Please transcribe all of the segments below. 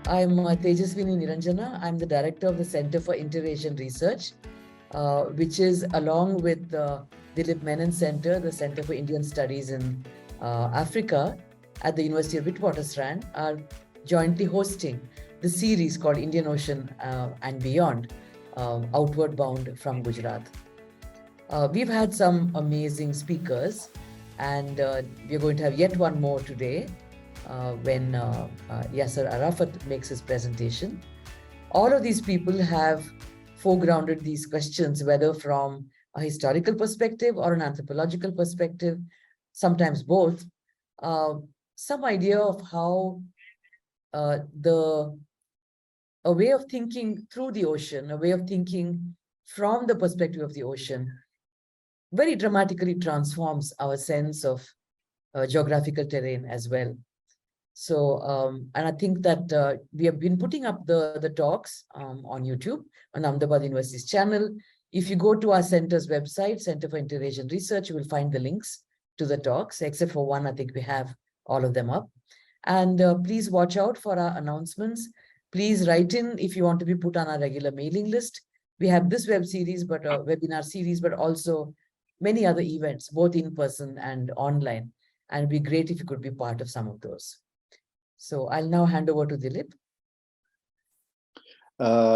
I'm Tejaswini Niranjana. I'm the director of the Center for Inter-Asian Research, which is along with the Dilip Menon Center, the Center for Indian Studies in Africa at the University of Witwatersrand, are jointly hosting the series called Indian Ocean and Beyond, Outward Bound from Gujarat. We've had some amazing speakers, and we're going to have yet one more today when Yasser Arafath makes his presentation. All of these people have foregrounded these questions, whether from a historical perspective or an anthropological perspective, sometimes both. Some idea of how a way of thinking through the ocean, a way of thinking from the perspective of the ocean, very dramatically transforms our sense of geographical terrain as well. So, and I think that we have been putting up the talks on YouTube, on Ahmedabad University's channel. If you go to our center's website, Center for Inter-Asian Research, you will find the links to the talks, except for one. I think we have all of them up. And please watch out for our announcements. Please write in if you want to be put on our regular mailing list. We have this webinar series, but also many other events, both in person and online. And it'd be great if you could be part of some of those. So I'll now hand over to Dilip.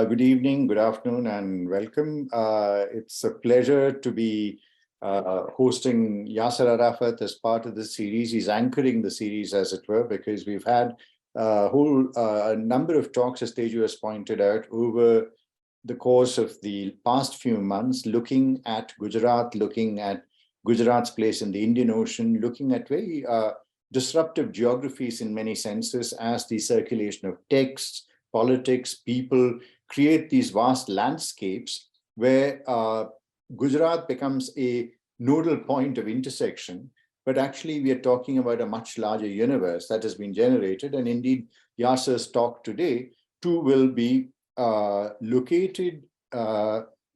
Good evening, good afternoon, and welcome. It's a pleasure to be hosting Yasser Arafath as part of this series. He's anchoring the series, as it were, because we've had a number of talks, as Teju has pointed out, over the course of the past few months, looking at Gujarat, looking at Gujarat's place in the Indian Ocean, looking at very disruptive geographies in many senses as the circulation of texts, politics, people create these vast landscapes where Gujarat becomes a nodal point of intersection. But actually, we are talking about a much larger universe that has been generated. And indeed, Yasser's talk today too will be located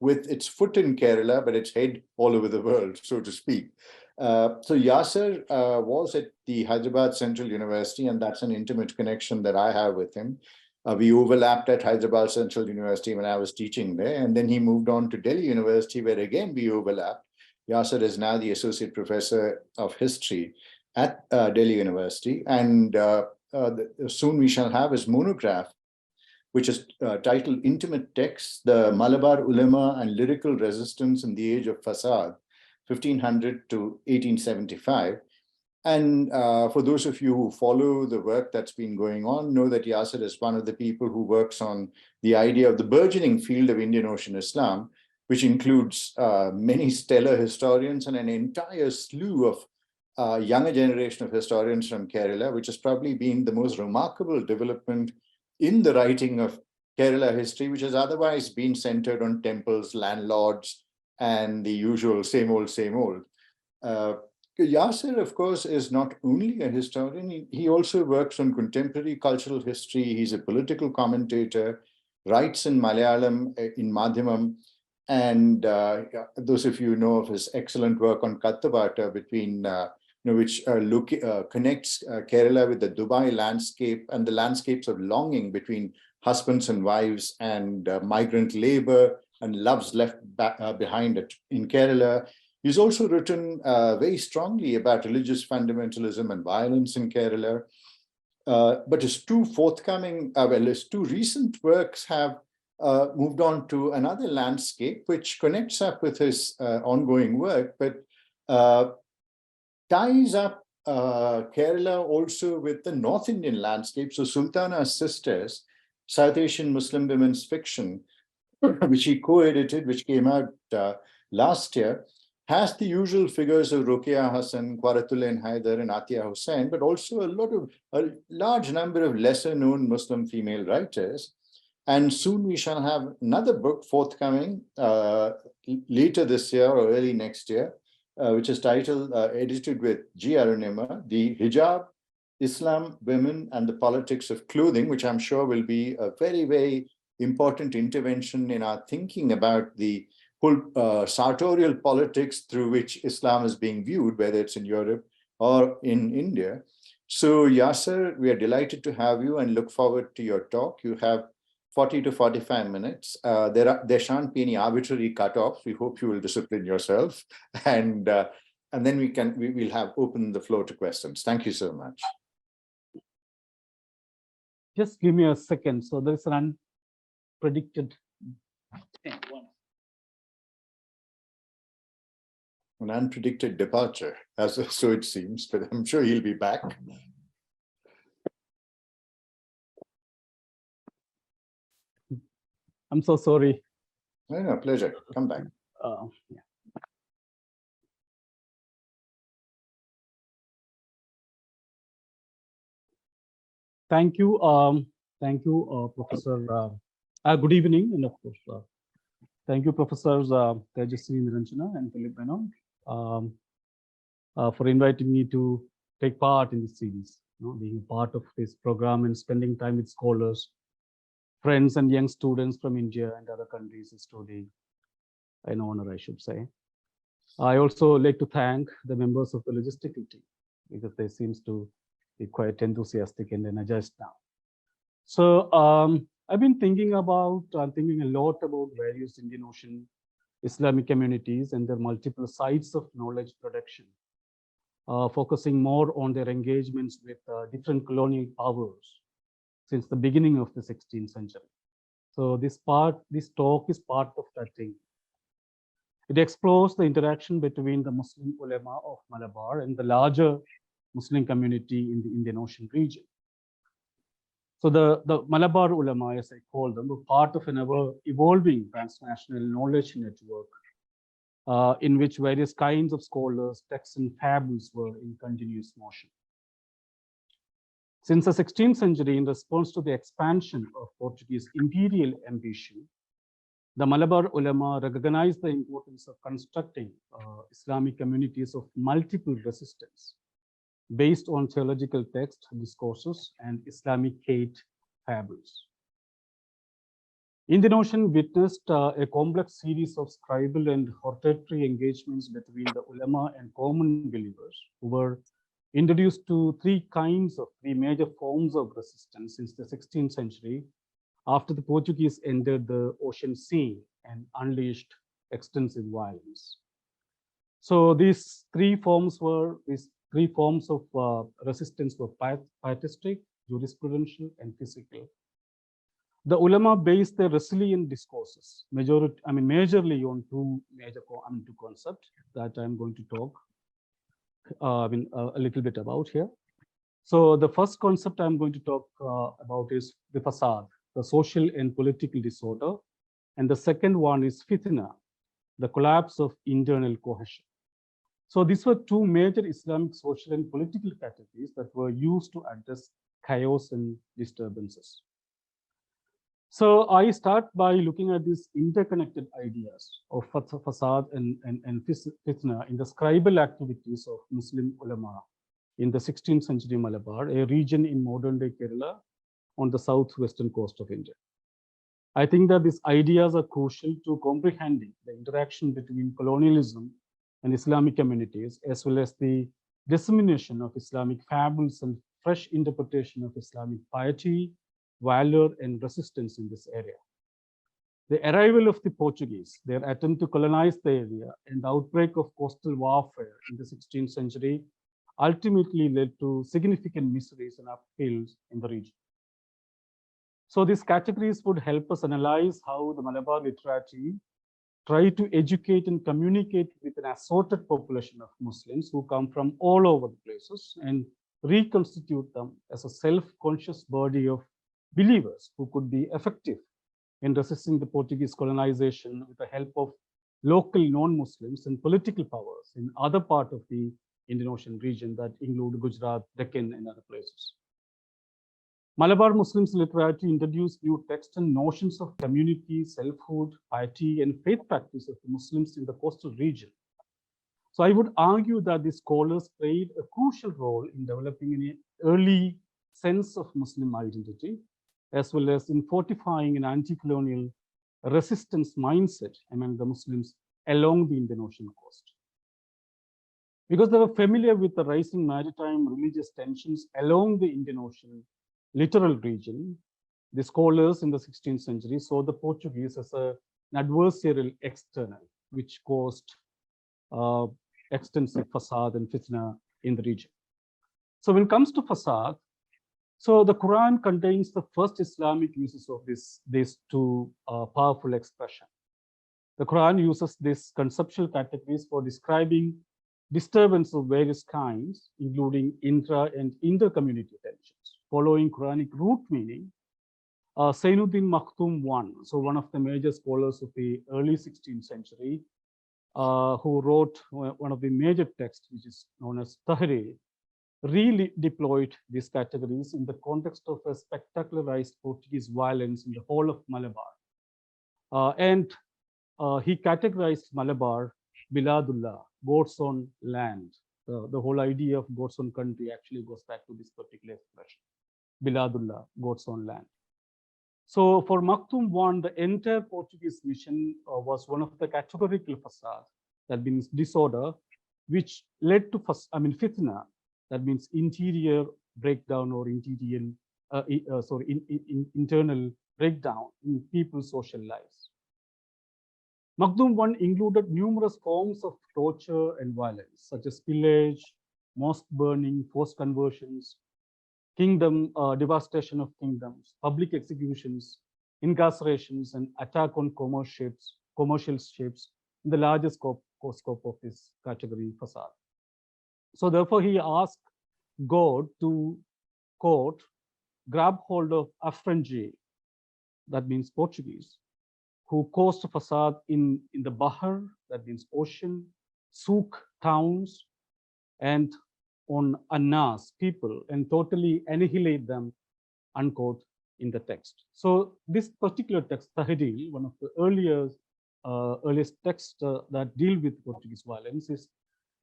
with its foot in Kerala, but its head all over the world, so to speak. So Yasser was at the Hyderabad Central University, and that's an intimate connection that I have with him. We overlapped at Hyderabad Central University when I was teaching there, and then he moved on to Delhi University, where again we overlapped. Yasser is now the Associate Professor of History at Delhi University, and soon we shall have his monograph, which is titled Intimate Texts, the Malabar Ulema and Lyrical Resistance in the Age of Fasad, 1500 to 1875. And for those of you who follow the work that's been going on, know that Yasser is one of the people who works on the idea of the burgeoning field of Indian Ocean Islam, which includes many stellar historians and an entire slew of younger generation of historians from Kerala, which has probably been the most remarkable development in the writing of Kerala history, which has otherwise been centered on temples, landlords, and the usual same old, same old. Yasser, of course, is not only a historian, he also works on contemporary cultural history. He's a political commentator, writes in Malayalam, in Madhyamam, and those of you know of his excellent work on Kathavata, between which connects Kerala with the Dubai landscape and the landscapes of longing between husbands and wives and migrant labor and loves left behind in Kerala. He's also written very strongly about religious fundamentalism and violence in Kerala. But his two recent works have moved on to another landscape, which connects up with his ongoing work, but ties up Kerala also with the North Indian landscape. So Sultana's Sisters, South Asian Muslim women's fiction, which he co-edited, which came out last year, has the usual figures of Ruqayya Hassan, Quaratul Haider, and Atiya Hussain, but also a large number of lesser-known Muslim female writers. And soon we shall have another book forthcoming later this year or early next year, which is titled, edited with G. Arunima, The Hijab, Islam, Women, and the Politics of Clothing, which I'm sure will be a very, very important intervention in our thinking about the whole sartorial politics through which Islam is being viewed, whether it's in Europe or in India. So Yasser, we are delighted to have you and look forward to your talk. You have 40 to 45 minutes. There shan't be any arbitrary cutoffs. We hope you will discipline yourself. And then we'll have open the floor to questions. Thank you so much. Just give me a second. So there is an unpredicted An unpredicted departure, so it seems, but I'm sure he'll be back. I'm so sorry. No, pleasure. Come back. Yeah. Thank you. Professor. Good evening, and of course, thank you, Professors Tejasvi Niranjana and Philip Menon, for inviting me to take part in this series. Being a part of this program and spending time with scholars, friends, and young students from India and other countries is truly an honor, I should say. I also like to thank the members of the logistical team because they seems to be quite enthusiastic and energized now. So I've been thinking a lot about various Indian Ocean Islamic communities and their multiple sites of knowledge production, focusing more on their engagements with different colonial powers since the beginning of the 16th century. So this talk is part of that thing. It explores the interaction between the Muslim ulama of Malabar and the larger Muslim community in the Indian Ocean region. So the Malabar ulama, as I call them, were part of an ever-evolving transnational knowledge network in which various kinds of scholars, texts, and fables were in continuous motion. Since the 16th century, in response to the expansion of Portuguese imperial ambition, the Malabar ulama recognized the importance of constructing Islamic communities of multiple resistance based on theological texts, discourses, and Islamic-hate fables. Indian Ocean witnessed a complex series of scribal and hortatory engagements between the ulama and common believers who were introduced to three major forms of resistance since the 16th century after the Portuguese entered the ocean sea and unleashed extensive violence. So these three forms of resistance were pietistic, jurisprudential, and physical. The ulama based their resilient discourses majorly on two concepts that I'm going to talk a little bit about here. So the first concept I'm going to talk about is the fasad, the social and political disorder, and the second one is fitna, the collapse of internal cohesion. So these were two major Islamic social and political categories that were used to address chaos and disturbances. So I start by looking at these interconnected ideas of fasad and fitna in the scribal activities of Muslim ulama in the 16th century Malabar, a region in modern-day Kerala on the southwestern coast of India. I think that these ideas are crucial to comprehending the interaction between colonialism and Islamic communities, as well as the dissemination of Islamic fables and fresh interpretation of Islamic piety, valor, and resistance in this area. The arrival of the Portuguese, their attempt to colonize the area, and the outbreak of coastal warfare in the 16th century ultimately led to significant miseries and upheavals in the region. So these categories would help us analyze how the Malabar literati try to educate and communicate with an assorted population of Muslims who come from all over the places and reconstitute them as a self-conscious body of believers who could be effective in resisting the Portuguese colonization with the help of local non-Muslims and political powers in other parts of the Indian Ocean region that include Gujarat, Deccan, and other places. Malabar Muslims literati introduced new texts and notions of community, selfhood, piety, and faith practice of the Muslims in the coastal region. So I would argue that these scholars played a crucial role in developing an early sense of Muslim identity, as well as in fortifying an anti-colonial resistance mindset among the Muslims along the Indian Ocean coast. Because they were familiar with the rising maritime religious tensions along the Indian Ocean littoral region, the scholars in the 16th century saw the Portuguese as an adversarial external, which caused extensive fasad and fitna in the region. So when it comes to fasad, so the Quran contains the first Islamic uses of these two powerful expressions. The Quran uses these conceptual categories for describing disturbance of various kinds, including intra and inter-community tensions. Following Quranic root meaning, Zainuddin Makhtum I, so one of the major scholars of the early 16th century, who wrote one of the major texts, which is known as Tahrir, really deployed these categories in the context of a spectacularized Portuguese violence in the whole of Malabar. And he categorized Malabar, Biladullah, God's own land. The whole idea of God's own country actually goes back to this particular expression, Biladullah, God's own land. So for Makhtum I, the entire Portuguese mission was one of the categorical facade, that means disorder, which led to fitna, that means interior breakdown or internal breakdown in people's social lives. Makhtum I included numerous forms of torture and violence, such as pillage, mosque burning, forced conversions, devastation of kingdoms, public executions, incarcerations, and attack on commercial ships in the larger scope of this category facade. So therefore, he asked God to, quote, grab hold of Afranji, that means Portuguese, who caused a facade in the Bahar, that means ocean, souk, towns, and on Anas, people, and totally annihilate them, unquote, in the text. So this particular text, Tahrir, one of the earliest texts that deal with Portuguese violence,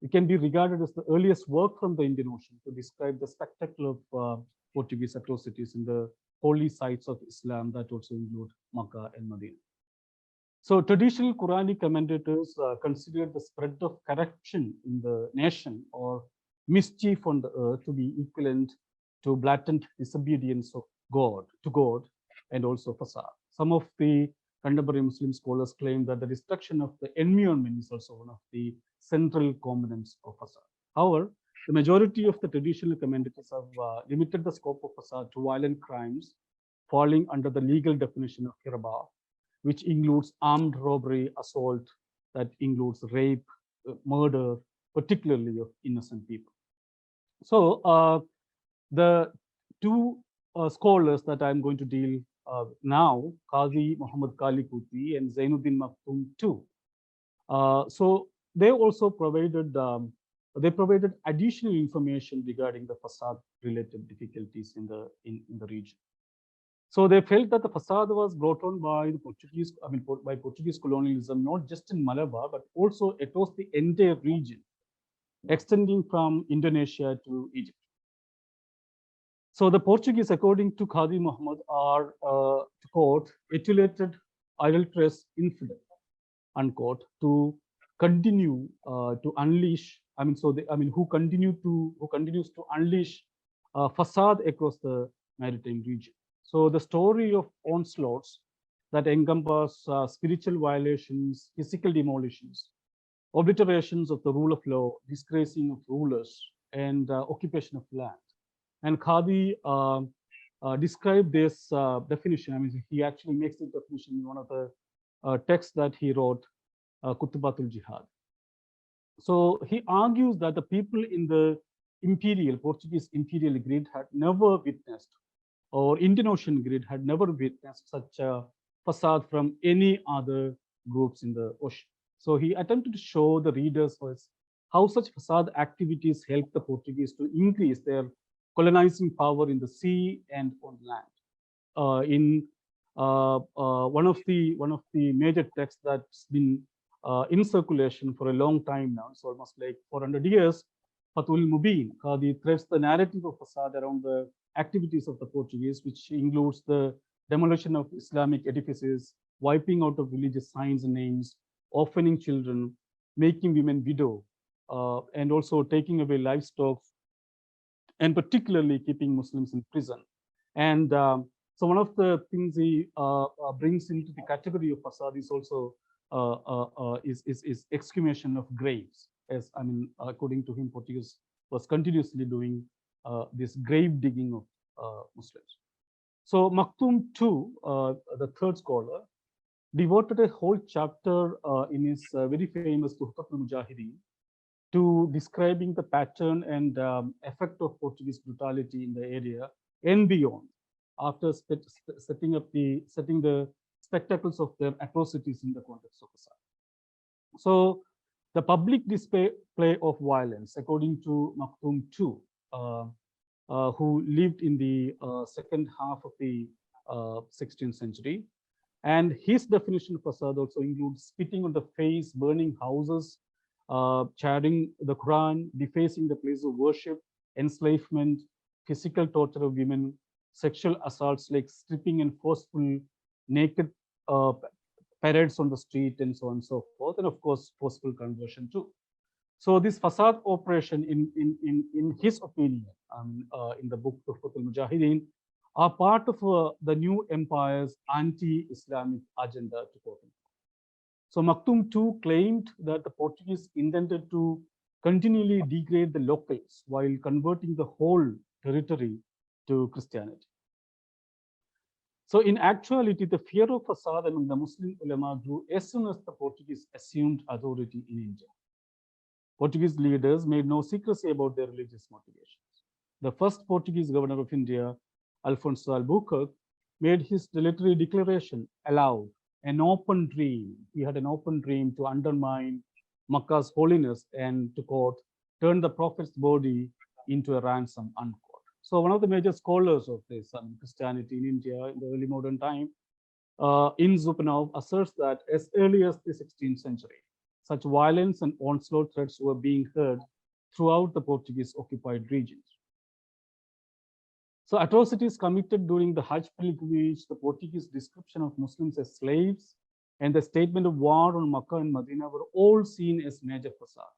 it can be regarded as the earliest work from the Indian Ocean to describe the spectacle of Portuguese atrocities in the holy sites of Islam that also include Makkah and Medina. So traditional Quranic commentators considered the spread of corruption in the nation or mischief on the earth to be equivalent to blatant disobedience of God, and also fasad. Some of the contemporary Muslim scholars claim that the destruction of the environment is also one of the central components of fasad. However, the majority of the traditional commentators have limited the scope of fasad to violent crimes falling under the legal definition of hirba, which includes armed robbery, assault, that includes rape, murder, particularly of innocent people. So the two scholars that I'm going to deal now, Qadi Muhammad Kalikuti and Zainuddin Makhtum II. So they also provided additional information regarding the facade-related difficulties in the region. So they felt that the facade was brought on by the Portuguese, by Portuguese colonialism, not just in Malabar, but also across the entire region, extending from Indonesia to Egypt. So the Portuguese, according to Qadi Muhammad, are, to quote, etiolated, idolatrous infidel, unquote, to continue to unleash. Who continues to unleash facade across the maritime region. So the story of onslaughts that encompass spiritual violations, physical demolitions, obliterations of the rule of law, disgracing of rulers, and occupation of land. And Qadi described this definition. He actually makes this definition in one of the texts that he wrote, Kutubatul Jihad. So he argues that the people in the Portuguese imperial grid had never witnessed, or Indian Ocean grid had never witnessed such a facade from any other groups in the ocean. So he attempted to show the readers how such facade activities helped the Portuguese to increase their colonizing power in the sea and on land. In one of the major texts that's been in circulation for a long time now, it's almost like 400 years, Fatul Mubin, Qadi threads the narrative of facade around the activities of the Portuguese, which includes the demolition of Islamic edifices, wiping out of religious signs and names, orphaning children, making women widow, and also taking away livestock, and particularly keeping Muslims in prison. And so one of the things he brings into the category of fasad is also is exhumation of graves. As I mean, according to him, Portuguese was continuously doing this grave digging of Muslims. So Maktoum too, the third scholar, devoted a whole chapter in his very famous Tuhfatul Mujahideen to describing the pattern and effect of Portuguese brutality in the area and beyond, after setting the spectacles of their atrocities in the context of Assad. So the public display of violence, according to Maktoum II, who lived in the second half of the 16th century, and his definition of fasad also includes spitting on the face, burning houses, chanting the Quran, defacing the place of worship, enslavement, physical torture of women, sexual assaults like stripping and forceful naked parades on the street, and so on and so forth, and of course forceful conversion too. So this fasad operation, in his opinion, in the book Tuhfatul Mujahideen, are part of the new empire's anti-Islamic agenda, to quote him. So Maktoum too claimed that the Portuguese intended to continually degrade the locals while converting the whole territory to Christianity. So in actuality, the fear of fasad among the Muslim ulama grew as soon as the Portuguese assumed authority in India. Portuguese leaders made no secrecy about their religious motivations. The first Portuguese governor of India, Alfonso Albuquerque, made his dilatory declaration aloud, an open dream. He had an open dream to undermine Makkah's holiness and to, quote, turn the prophet's body into a ransom, unquote. So one of the major scholars of this Christianity in India in the early modern time, in Zupanov, asserts that as early as the 16th century, such violence and onslaught threats were being heard throughout the Portuguese occupied regions. So atrocities committed during the Hajj pilgrimage, the Portuguese description of Muslims as slaves, and the statement of war on Makkah and Medina were all seen as major fasad.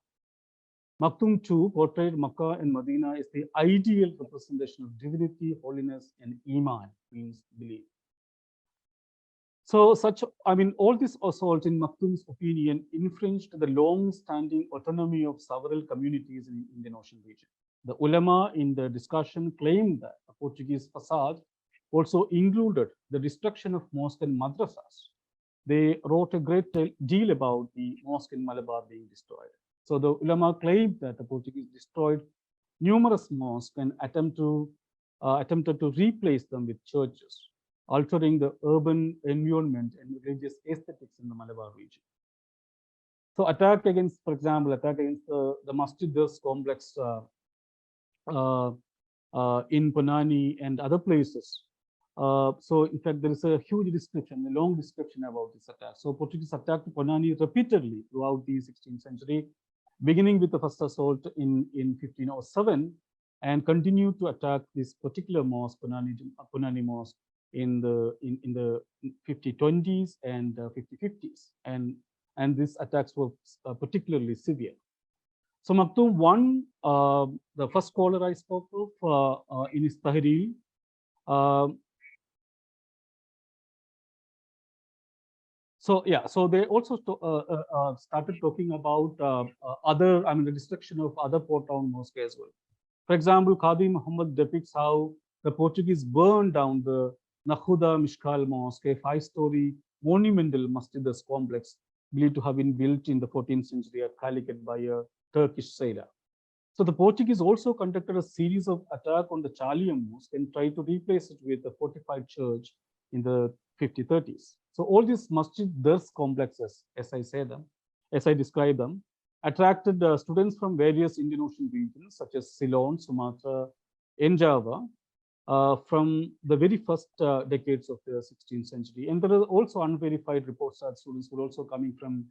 Maktoum too portrayed Makkah and Medina as the ideal representation of divinity, holiness, and Iman, means belief. So all this assault, in Maktoum's opinion, infringed the long-standing autonomy of several communities in the Indian Ocean region. The ulama in the discussion claimed that the Portuguese fasad also included the destruction of mosques and madrasas. They wrote a great deal about the mosque in Malabar being destroyed. So the ulama claimed that the Portuguese destroyed numerous mosques and attempted to replace them with churches, altering the urban environment and religious aesthetics in the Malabar region. So attack against, for example, the Masjid complex in Ponani and other places. So in fact, there is a huge description, a long description about this attack. So Portuguese attacked Ponani repeatedly throughout the 16th century, beginning with the first assault in 1507, and continued to attack this particular mosque, Ponani Mosque, in the 5020s and 5050s, and these attacks were particularly severe. So Maktoum I, the first scholar I spoke of in his Tahrir, so they also started talking about the destruction of other port town mosques as well. For example, Qadi Muhammad depicts how the Portuguese burned down the Nakhuda Mishkal Mosque, a 5-story monumental masjidas complex believed to have been built in the 14th century at Calicut by a Turkish sailor. So the Portuguese also conducted a series of attacks on the Charlium Mosque and tried to replace it with a fortified church in the 5030s. So all these masjid dars complexes, as I describe them, attracted students from various Indian Ocean regions such as Ceylon, Sumatra, and Java from the very first decades of the 16th century. And there are also unverified reports that students were also coming from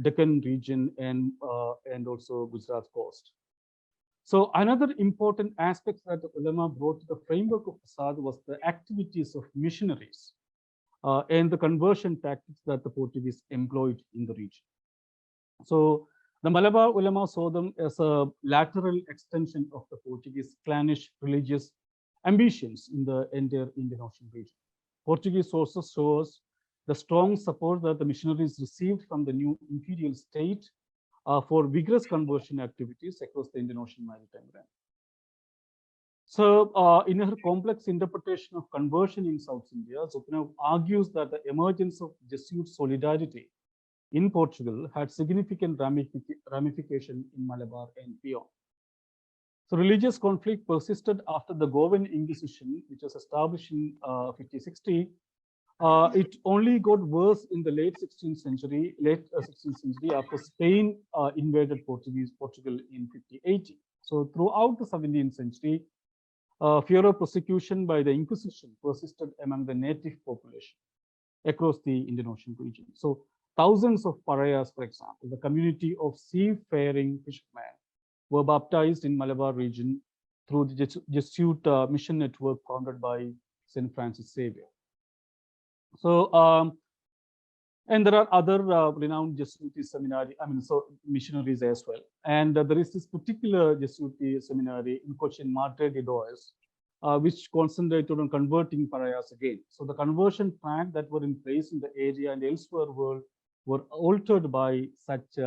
Deccan region and also Gujarat coast. So another important aspect that the ulama brought to the framework of fasad was the activities of missionaries and the conversion tactics that the Portuguese employed in the region. So The Malabar ulama saw them as a lateral extension of the Portuguese clannish religious ambitions in the entire Indian Ocean region. Portuguese sources show us the strong support that the missionaries received from the new imperial state for vigorous conversion activities across the Indian Ocean maritime realm. So, in her complex interpretation of conversion in South India, Zupinov argues that the emergence of Jesuit solidarity in Portugal had significant ramification in Malabar and beyond. So, religious conflict persisted after the Govan Inquisition, which was established in 1560. It only got worse in the late 16th century after Spain invaded Portugal in 1580. So, throughout the 17th century, fear of prosecution by the Inquisition persisted among the native population across the Indian Ocean region. So thousands of pariahs, for example, the community of seafaring fishermen were baptized in Malabar region through the Jesuit mission network founded by St. Francis Xavier. So, and there are other renowned Jesuit seminary, missionaries as well. And there is this particular Jesuit seminary in Cochin, Matre de Dois, which concentrated on converting pariahs again. So the conversion plans that were in place in the area and elsewhere were altered by such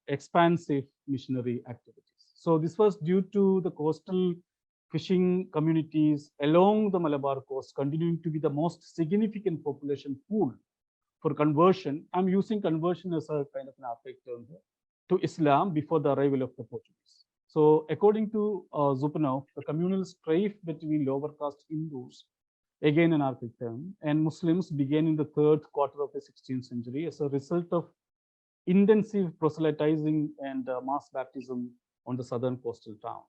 expansive missionary activities. So this was due to the coastal fishing communities along the Malabar coast continuing to be the most significant population pool for conversion. I'm using conversion as a kind of an archaic term here, to Islam before the arrival of the Portuguese. So according to Zupinov, the communal strife between lower caste Hindus, again an archaic term, and Muslims began in the third quarter of the 16th century as a result of intensive proselytizing and mass baptism on the southern coastal town.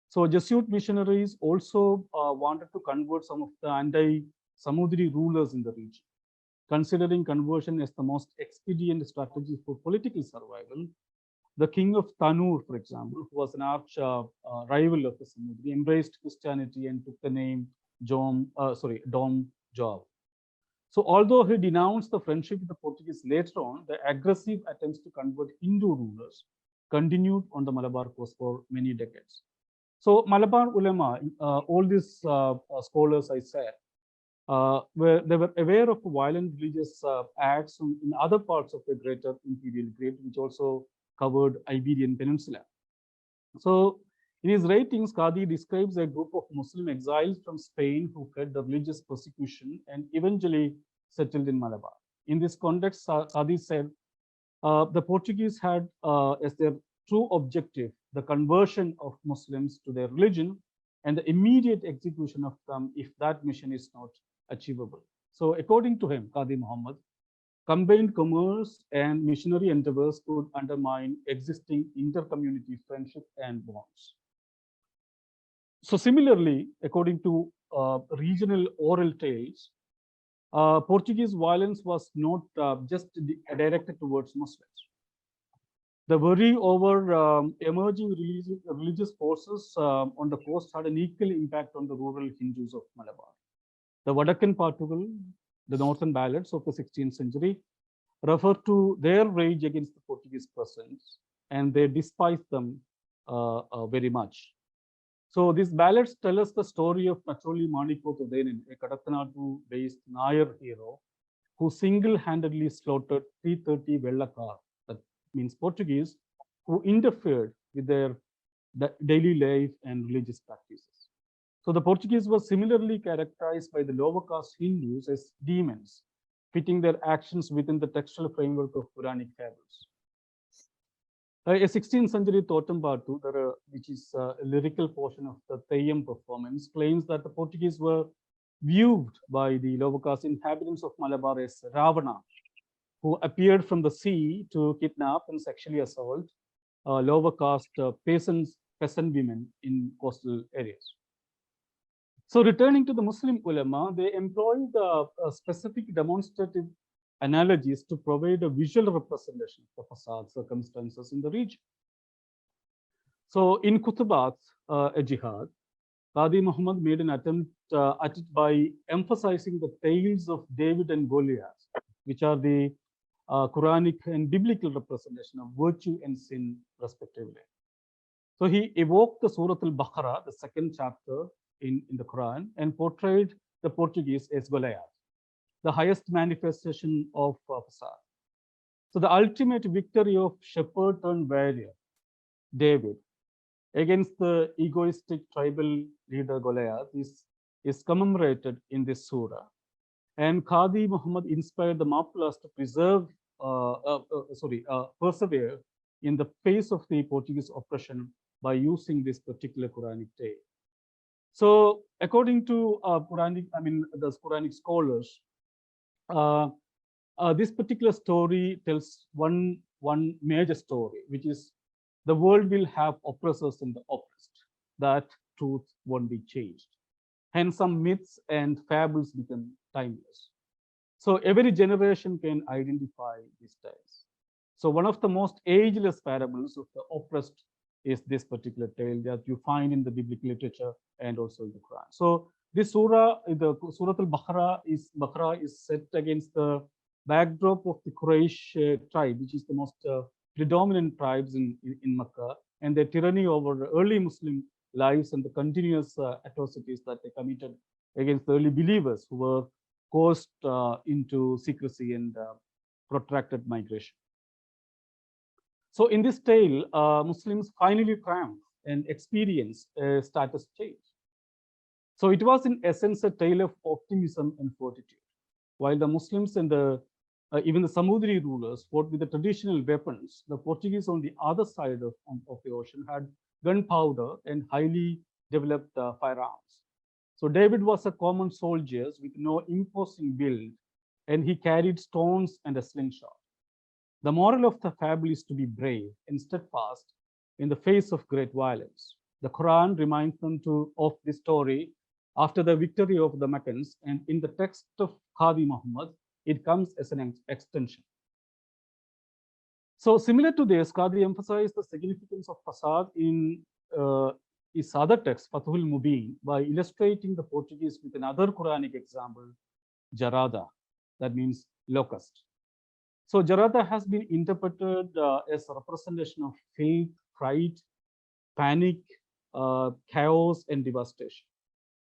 So Jesuit missionaries also wanted to convert some of the anti-Samudri rulers in the region. Considering conversion as the most expedient strategy for political survival, the king of Tanur, for example, who was an arch rival of the Samudri, embraced Christianity and took the name Dom Joao. So although he denounced the friendship with the Portuguese later on, the aggressive attempts to convert Hindu rulers continued on the Malabar coast for many decades. So Malabar ulama, all these scholars I said, they were aware of violent religious acts in other parts of the greater imperial grid, which also covered Iberian Peninsula. So in his writings, Qadi describes a group of Muslim exiles from Spain who fled the religious persecution and eventually settled in Malabar. In this context, Qadi said, the Portuguese had as their true objective the conversion of Muslims to their religion and the immediate execution of them if that mission is not achievable. So according to him, Qadi Muhammad, combined commerce and missionary endeavors could undermine existing inter-community friendship and bonds. So similarly, according to regional oral tales, Portuguese violence was not just directed towards Muslims. The worry over emerging religious forces on the coast had an equal impact on the rural Hindus of Malabar. The Vadakan Portugal, the northern ballads of the 16th century, refer to their rage against the Portuguese presence, and they despise them very much. So these ballads tell us the story of Nacholi Manikothudenan, a Kadathanadu-based Nayar hero, who single-handedly slaughtered 330 Vellakar, that means Portuguese, who interfered with their daily life and religious practices. So the Portuguese were similarly characterized by the lower caste Hindus as demons, fitting their actions within the textual framework of Puranic fables. A 16th century Thothambatu, which is a lyrical portion of the Theyyam performance, claims that the Portuguese were viewed by the lower caste inhabitants of Malabar as Ravana, who appeared from the sea to kidnap and sexually assault lower caste peasant women in coastal areas. So returning to the Muslim ulama, they employed specific demonstrative analogies to provide a visual representation of the facade circumstances in the region. So in Kutubat, a jihad, Qadi Muhammad made an attempt at it by emphasizing the tales of David and Goliath, which are the Quranic and biblical representation of virtue and sin, respectively. So he evoked the Surah Al-Baqarah, the second chapter in the Quran, and portrayed the Portuguese as Goliath, the highest manifestation of fasad. So the ultimate victory of shepherd turned warrior, David, against the egoistic tribal leader Goliath is commemorated in this surah. And Qadi Muhammad inspired the Mappilas to persevere in the face of the Portuguese oppression by using this particular Quranic tale. So, according to the Quranic scholars, this particular story tells one major story, which is the world will have oppressors and the oppressed. That truth won't be changed. Hence, some myths and fables become timeless. So every generation can identify these tales. So one of the most ageless parables of the oppressed is this particular tale that you find in the biblical literature and also in the Quran. So this surah, the Surah Al-Baqarah is set against the backdrop of the Quraysh tribe, which is the most predominant tribes in Makkah, and their tyranny over the early Muslim lives and the continuous atrocities that they committed against the early believers who were forced into secrecy and protracted migration. So in this tale, Muslims finally triumph and experience a status change. So it was in essence a tale of optimism and fortitude. While the Muslims and even the Samudri rulers fought with the traditional weapons, the Portuguese on the other side of the ocean had gunpowder and highly developed firearms. So David was a common soldier with no imposing build, and he carried stones and a slingshot. The moral of the fable is to be brave and steadfast in the face of great violence. The Quran reminds them of this story after the victory of the Meccans, and in the text of Qadi Muhammad, it comes as an extension. So similar to this, Qadi emphasized the significance of fasad in his other text, Fathul Mubin, by illustrating the Portuguese with another Quranic example, Jarada, that means locust. So Jarada has been interpreted as a representation of filth, fright, panic, chaos, and devastation.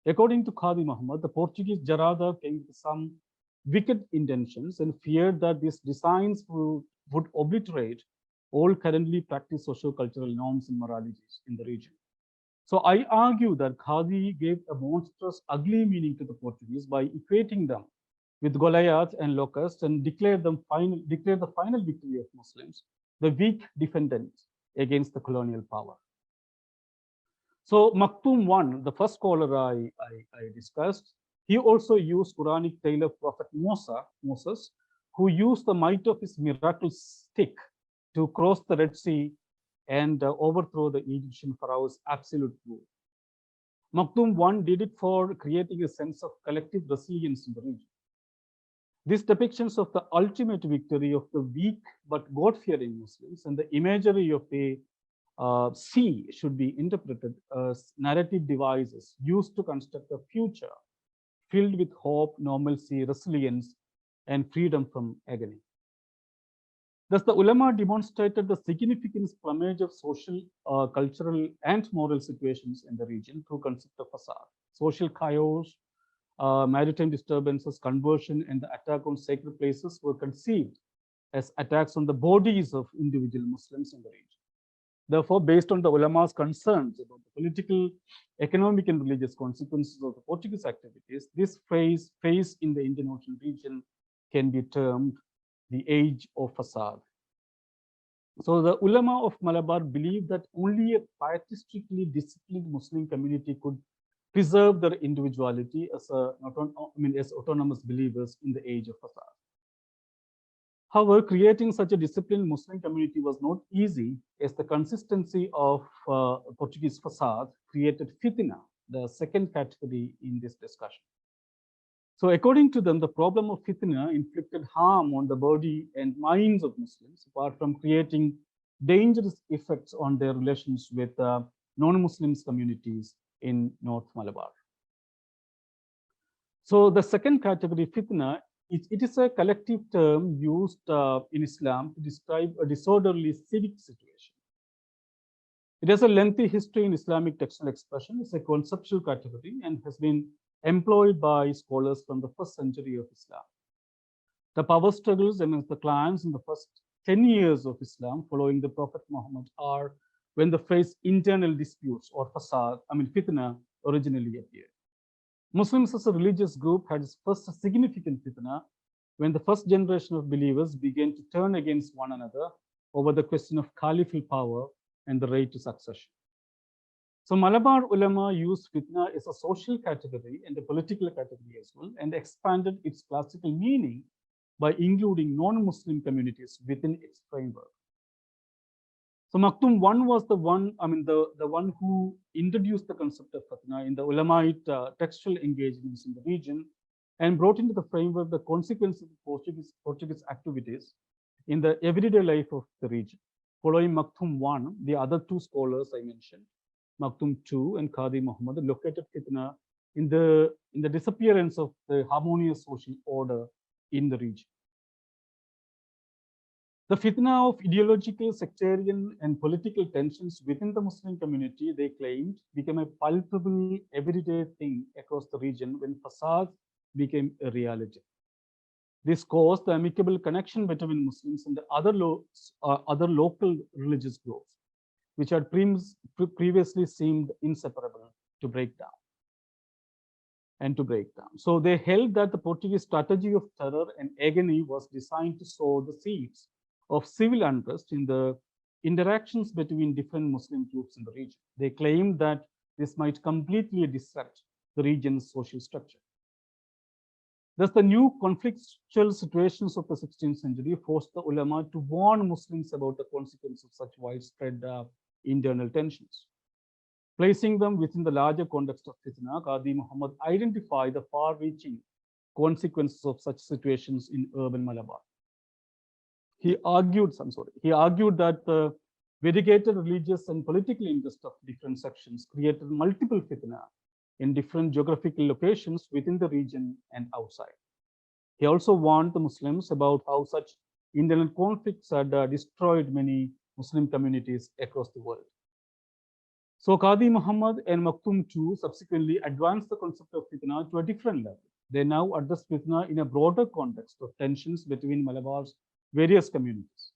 According to Qadi Muhammad, the Portuguese Jarada came with some wicked intentions and feared that these designs would obliterate all currently practiced socio-cultural norms and moralities in the region. So I argue that Qadi gave a monstrous, ugly meaning to the Portuguese by equating them with Goliath and locusts and declared the final victory of Muslims, the weak defendants against the colonial power. So Maktoum I, the first scholar I discussed, he also used Quranic tale of Prophet Moses, who used the might of his miracle stick to cross the Red Sea and overthrow the Egyptian pharaoh's absolute rule. Maktoum I did it for creating a sense of collective resilience in the region. These depictions of the ultimate victory of the weak but God-fearing Muslims and the imagery of the sea should be interpreted as narrative devices used to construct a future filled with hope, normalcy, resilience, and freedom from agony. Thus, the ulama demonstrated the significant plumage of social, cultural, and moral situations in the region through concept of fasad. Social chaos, maritime disturbances, conversion, and the attack on sacred places were conceived as attacks on the bodies of individual Muslims in the region. Therefore, based on the ulama's concerns about the political, economic, and religious consequences of the Portuguese activities, this phase in the Indian Ocean region can be termed the age of fasad. So the ulama of Malabar believed that only a pietistically disciplined Muslim community could preserve their individuality as autonomous believers in the age of fasad. However, creating such a disciplined Muslim community was not easy, as the consistency of Portuguese fasad created fitna, the second category in this discussion. So according to them, the problem of fitna inflicted harm on the body and minds of Muslims, apart from creating dangerous effects on their relations with non-Muslims communities in North Malabar. So the second category, fitna, it is a collective term used in Islam to describe a disorderly civic situation. It has a lengthy history in Islamic textual expression. It's a conceptual category and has been employed by scholars from the 1st century of Islam. The power struggles amongst the clans in the first 10 years of Islam following the Prophet Muhammad are when the phrase internal disputes or fasad, fitna, originally appeared. Muslims as a religious group had its first significant fitna when the first generation of believers began to turn against one another over the question of caliphal power and the right to succession. So Malabar ulama used fitna as a social category and a political category as well, and expanded its classical meaning by including non-Muslim communities within its framework. So Maktum I was the one, the one who introduced the concept of fitna in the Ulamite textual engagements in the region and brought into the framework the consequences of Portuguese activities in the everyday life of the region. Following Maktum I, the other two scholars I mentioned, Maktum II and Qadi Muhammad, located fitna in the disappearance of the harmonious social order in the region. The fitna of ideological, sectarian, and political tensions within the Muslim community, they claimed, became a palpable, everyday thing across the region when fasad became a reality. This caused the amicable connection between Muslims and the other local religious groups, which had previously seemed inseparable, to break down. So they held that the Portuguese strategy of terror and agony was designed to sow the seeds of civil unrest in the interactions between different Muslim groups in the region. They claimed that this might completely disrupt the region's social structure. Thus, the new conflictual situations of the 16th century forced the ulama to warn Muslims about the consequences of such widespread internal tensions. Placing them within the larger context of fitna, Qadi Muhammad identified the far-reaching consequences of such situations in urban Malabar. He argued that the variegated religious and political interests of different sections created multiple fitna in different geographical locations within the region and outside. He also warned the Muslims about how such internal conflicts had destroyed many Muslim communities across the world. So Qadi Muhammad and Maktum II subsequently advanced the concept of fitna to a different level. They now address fitna in a broader context of tensions between Malabar's various communities.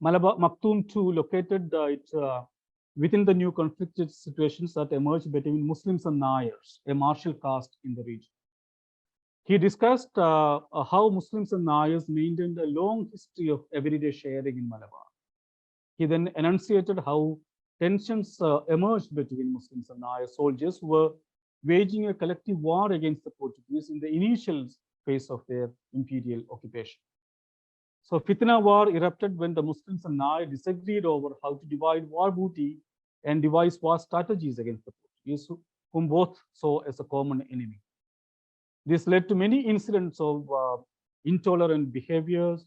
Maktum II located it within the new conflicted situations that emerged between Muslims and Nayars, a martial caste in the region. He discussed how Muslims and Nayars maintained a long history of everyday sharing in Malabar. He then enunciated how tensions emerged between Muslims and Nayar soldiers who were waging a collective war against the Portuguese in the initial phase of their imperial occupation. So fitna war erupted when the Muslims and Nayar disagreed over how to divide war booty and devise war strategies against the Portuguese, whom both saw as a common enemy. This led to many incidents of intolerant behaviors,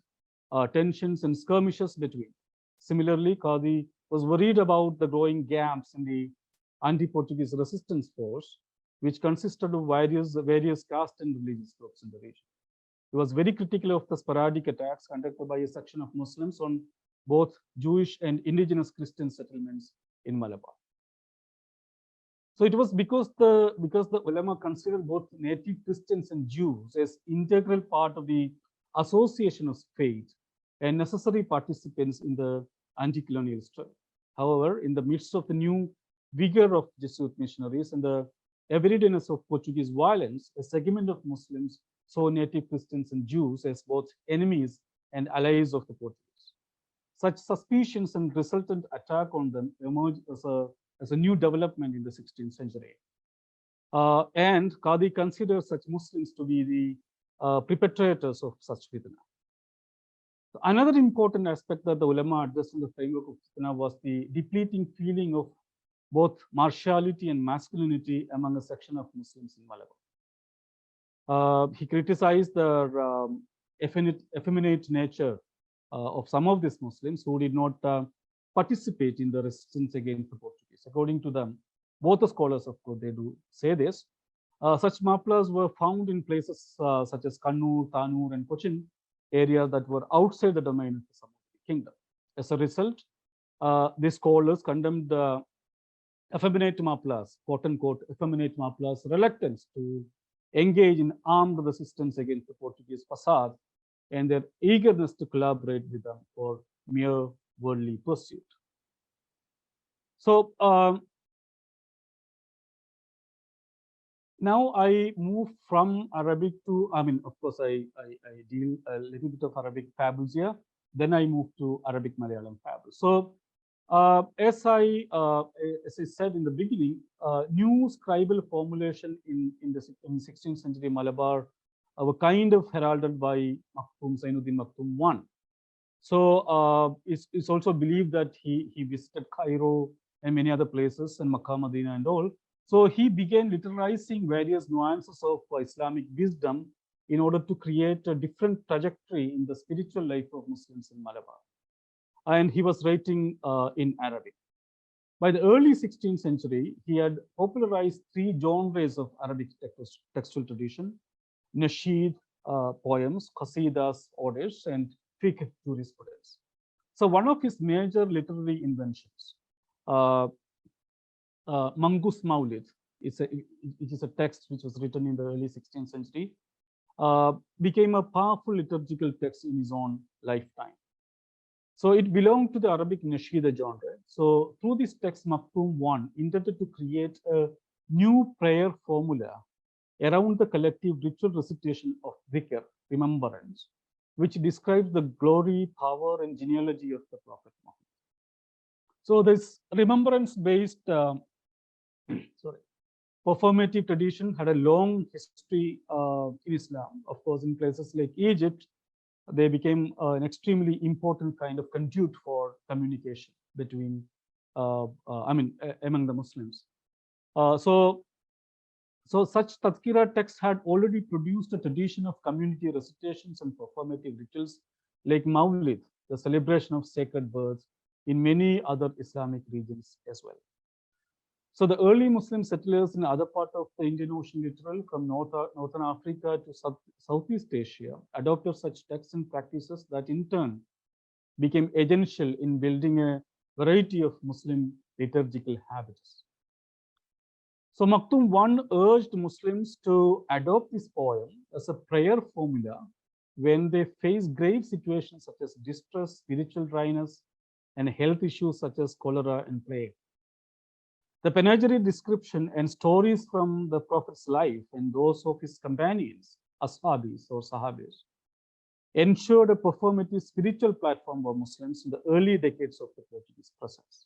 tensions, and skirmishes between. Similarly, Qadi was worried about the growing gaps in the anti-Portuguese resistance force, which consisted of various caste and religious groups in the region. He was very critical of the sporadic attacks conducted by a section of Muslims on both Jewish and indigenous Christian settlements in Malabar. So it was because the ulama considered both native Christians and Jews as integral part of the association of faith and necessary participants in the anti-colonial struggle. However, in the midst of the new vigor of Jesuit missionaries and the everydayness of Portuguese violence, a segment of Muslims saw native Christians and Jews as both enemies and allies of the Portuguese. Such suspicions and resultant attack on them emerged as a new development in the 16th century. And Qadi considers such Muslims to be the perpetrators of such fitna. Another important aspect that the ulama addressed in the framework of fitna was the depleting feeling of both martiality and masculinity among a section of Muslims in Malabar. He criticized the effeminate nature of some of these Muslims who did not participate in the resistance against the Portuguese. According to them, both the scholars, of course, they do say this. Such Mappilas were found in places such as Kannur, Tanur, and Cochin, areas that were outside the domain of the Samosata kingdom. As a result, these scholars condemned the effeminate Mappilas, quote unquote, effeminate Mappilas' reluctance to engage in armed resistance against the Portuguese facade and their eagerness to collaborate with them for mere worldly pursuit. So now I move from Arabic to, of course, I deal a little bit of Arabic fables here. Then I move to Arabic Malayalam fables. So as I said in the beginning, new scribal formulation in 16th century Malabar were kind of heralded by Maktoum, Zainuddin Maktoum I. So it's also believed that he visited Cairo and many other places and Makkah, Medina and all. So he began literalizing various nuances of Islamic wisdom in order to create a different trajectory in the spiritual life of Muslims in Malabar. And he was writing in Arabic. By the early 16th century, he had popularized three genres of Arabic textual tradition: nasheed poems, qasidas, odes, and fiqh jurisprudence. So one of his major literary inventions, Mangus Maulid, it is a text which was written in the early 16th century, became a powerful liturgical text in his own lifetime. So it belonged to the Arabic Nasheeda genre. So through this text, Maktoum I intended to create a new prayer formula around the collective ritual recitation of dhikr, remembrance, which describes the glory, power, and genealogy of the Prophet Muhammad. So this remembrance-based performative tradition had a long history in Islam. Of course, in places like Egypt, they became an extremely important kind of conduit for communication between, among the Muslims. So such Tadkira texts had already produced a tradition of community recitations and performative rituals like Mawlid, the celebration of sacred birds, in many other Islamic regions as well. So the early Muslim settlers in other part of the Indian Ocean littoral, from Northern Africa to Southeast Asia, adopted such texts and practices that in turn became essential in building a variety of Muslim liturgical habits. So Maktoum I urged Muslims to adopt this poem as a prayer formula when they face grave situations such as distress, spiritual dryness, and health issues such as cholera and plague. The panegyric description and stories from the Prophet's life and those of his companions, Ashabis or Sahabis, ensured a performative spiritual platform for Muslims in the early decades of the Portuguese presence.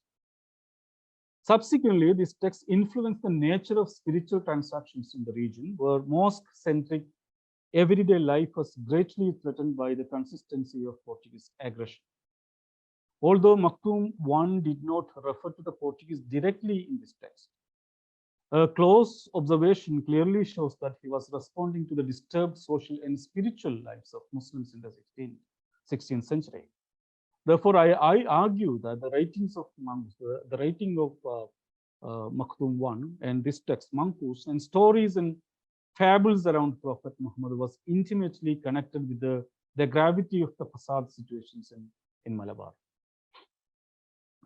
Subsequently, this text influenced the nature of spiritual transactions in the region, where mosque-centric everyday life was greatly threatened by the consistency of Portuguese aggression. Although Maktoum I did not refer to the Portuguese directly in this text, a close observation clearly shows that he was responding to the disturbed social and spiritual lives of Muslims in the 16th century. Therefore, I argue that the writings of the writing of Maktoum I and this text, Mankus, and stories and fables around Prophet Muhammad was intimately connected with the gravity of the facade situations in Malabar.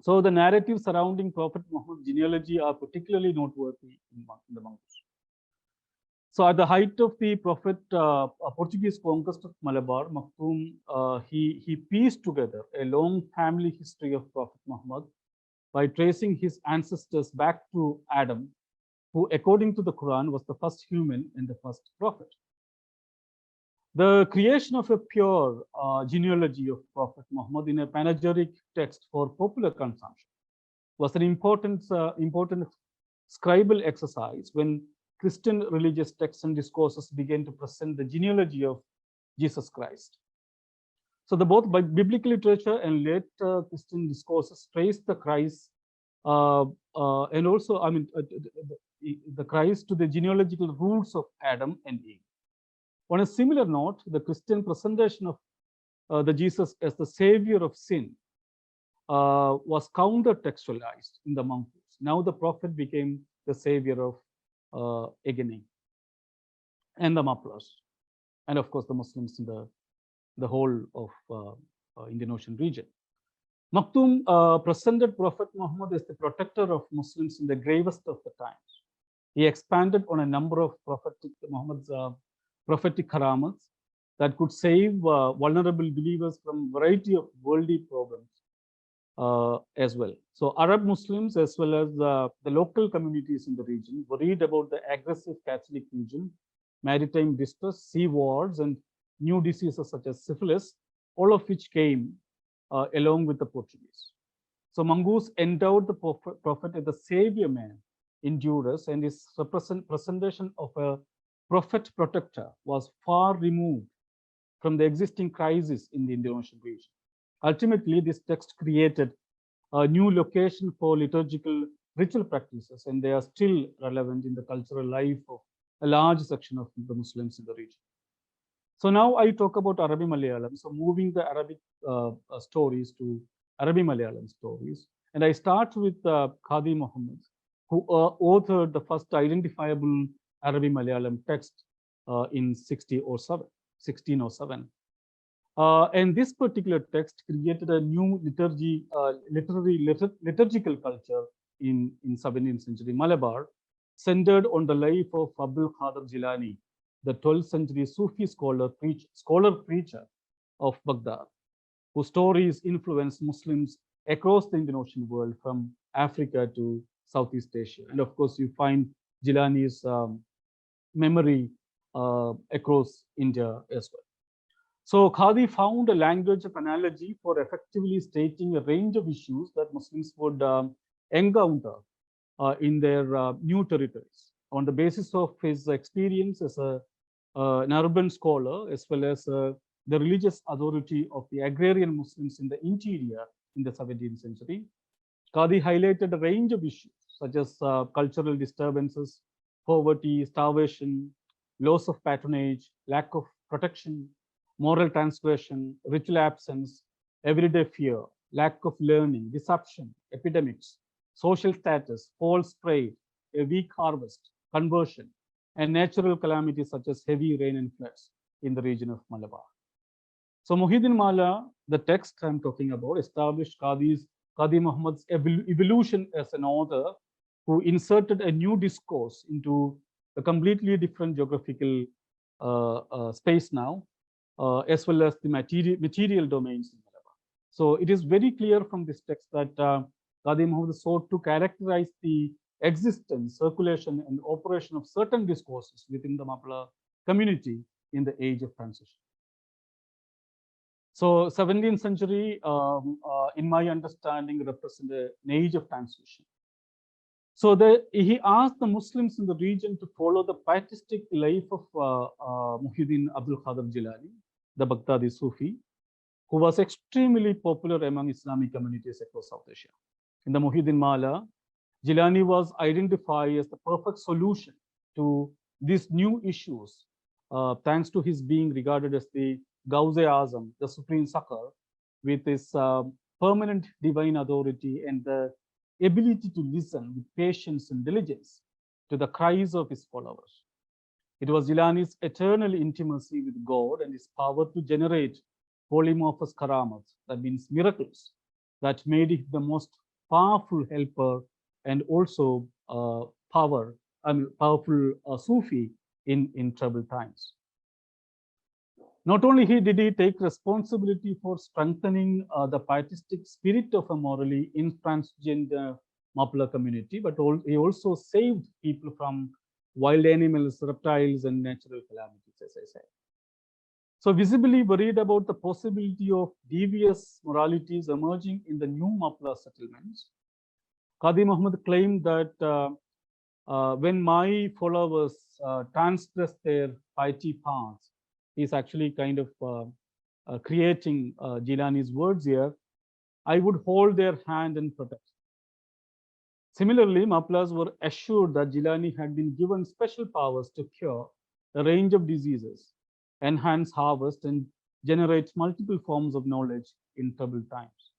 So the narratives surrounding Prophet Muhammad's genealogy are particularly noteworthy in the Mankus. So at the height of the Portuguese conquest of Malabar, Maktoum, he pieced together a long family history of Prophet Muhammad by tracing his ancestors back to Adam, who according to the Quran was the first human and the first prophet. The creation of a pure genealogy of Prophet Muhammad in a panegyric text for popular consumption was an important scribal exercise when Christian religious texts and discourses began to present the genealogy of Jesus Christ. So both by biblical literature and late Christian discourses trace the Christ and also, the Christ to the genealogical roots of Adam and Eve. On a similar note, the Christian presentation of the Jesus as the savior of sin was counter-textualized in the Mankus. Now the prophet became the savior of agony. and the Mappilas, and of course the Muslims in the whole of Indian Ocean region. Maktoum presented Prophet Muhammad as the protector of Muslims in the gravest of the times. He expanded on a number of Muhammad's prophetic karamats that could save vulnerable believers from a variety of worldly problems as well. So Arab Muslims as well as the local communities in the region worried about the aggressive Catholic region, maritime distress, sea wars, and new diseases such as syphilis, all of which came along with the Portuguese. So Mongoose endowed the prophet as the savior man in Judas, and his presentation of a prophet protector was far removed from the existing crisis in the Indian Ocean region. Ultimately, this text created a new location for liturgical ritual practices, and they are still relevant in the cultural life of a large section of the Muslims in the region. So now I talk about Arabic Malayalam. So moving the Arabic stories to Arabic Malayalam stories. And I start with Qadi Muhammad, who authored the first identifiable Arabic Malayalam text in 1607. And this particular text created a new liturgical culture in 17th century Malabar, centered on the life of Abdul Qadir Jilani, the 12th century Sufi scholar preacher of Baghdad, whose stories influenced Muslims across the Indian Ocean world, from Africa to Southeast Asia. And of course, you find Jilani's memory across India as well. So Qadi found a language of analogy for effectively stating a range of issues that Muslims would encounter in their new territories, on the basis of his experience as an urban scholar, as well as the religious authority of the agrarian Muslims in the interior in the 17th century. Qadi highlighted a range of issues such as cultural disturbances, poverty, starvation, loss of patronage, lack of protection, moral transgression, ritual absence, everyday fear, lack of learning, deception, epidemics, social status, false trade, a weak harvest, conversion, and natural calamities such as heavy rain and floods in the region of Malabar. So Muhyiddin Mala, the text I'm talking about, established Qadi Muhammad's evolution as an author who inserted a new discourse into a completely different geographical space now, as well as the material domains in Malabar. So it is very clear from this text that Qadi Muhammad sought to characterize the existence, circulation, and operation of certain discourses within the Mappila community in the age of transition. So 17th century, in my understanding, represents an age of transition. So he asked the Muslims in the region to follow the pietistic life of Muhyiddin Abdul Qadir Jilani, the Baghdadi Sufi, who was extremely popular among Islamic communities across South Asia. In the Muhyiddin Mala, Jilani was identified as the perfect solution to these new issues, thanks to his being regarded as the Gauze-e-Azam, the supreme succor, with his permanent divine authority and the ability to listen with patience and diligence to the cries of his followers. It was Jilani's eternal intimacy with God and his power to generate polymorphous karamats, that means miracles, that made him the most powerful helper and also powerful Sufi in troubled times. Not only did he take responsibility for strengthening the pietistic spirit of a morally intransigent Mappila community, but he also saved people from wild animals, reptiles, and natural calamities, as I said. So visibly worried about the possibility of devious moralities emerging in the new Mappila settlements, Qadi Muhammad claimed that when my followers transgress their piety paths, he's actually kind of creating Jilani's words here, I would hold their hand and protect. Similarly, Mappilas were assured that Jilani had been given special powers to cure a range of diseases, enhance harvest, and generate multiple forms of knowledge in troubled times.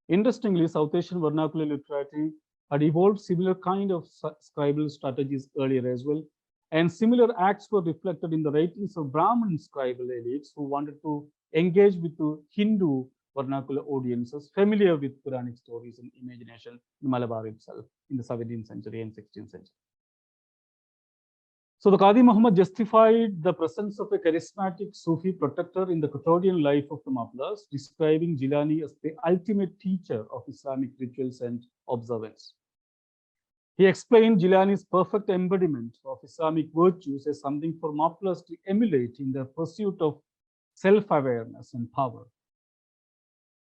Interestingly, South Asian vernacular literature had evolved similar kind of scribal strategies earlier as well, And similar acts were reflected in the writings of Brahmin scribal elites who wanted to engage with the Hindu vernacular audiences familiar with Quranic stories and imagination in Malabar itself in the 17th century and 16th century. So the Qadi Muhammad justified the presence of a charismatic Sufi protector in the quotidian life of the Mappilas, describing Jilani as the ultimate teacher of Islamic rituals and observance. He explained Jilani's perfect embodiment of Islamic virtues as something for Mappilas to emulate in their pursuit of self-awareness and power.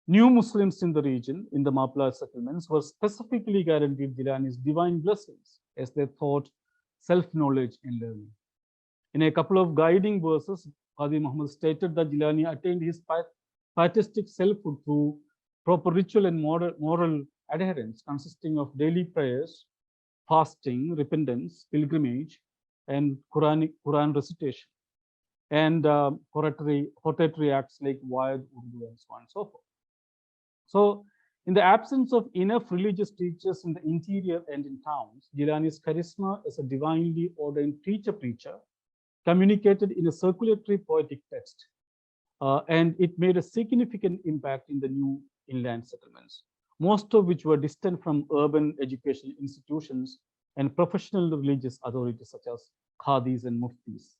New Muslims in the region, in the Mappila settlements, were specifically guaranteed Jilani's divine blessings as they taught self-knowledge and learning. In a couple of guiding verses, Qadi Muhammad stated that Jilani attained his pietistic selfhood through proper ritual and moral adherence, consisting of daily prayers, fasting, repentance, pilgrimage, and Quran recitation, and hortatory acts like Vaid, Urdu, and so on and so forth. So, in the absence of enough religious teachers in the interior and in towns, Jilani's charisma as a divinely ordained preacher communicated in a circulatory poetic text, and it made a significant impact in the new inland settlements, most of which were distant from urban educational institutions and professional religious authorities such as Qadis and Muftis.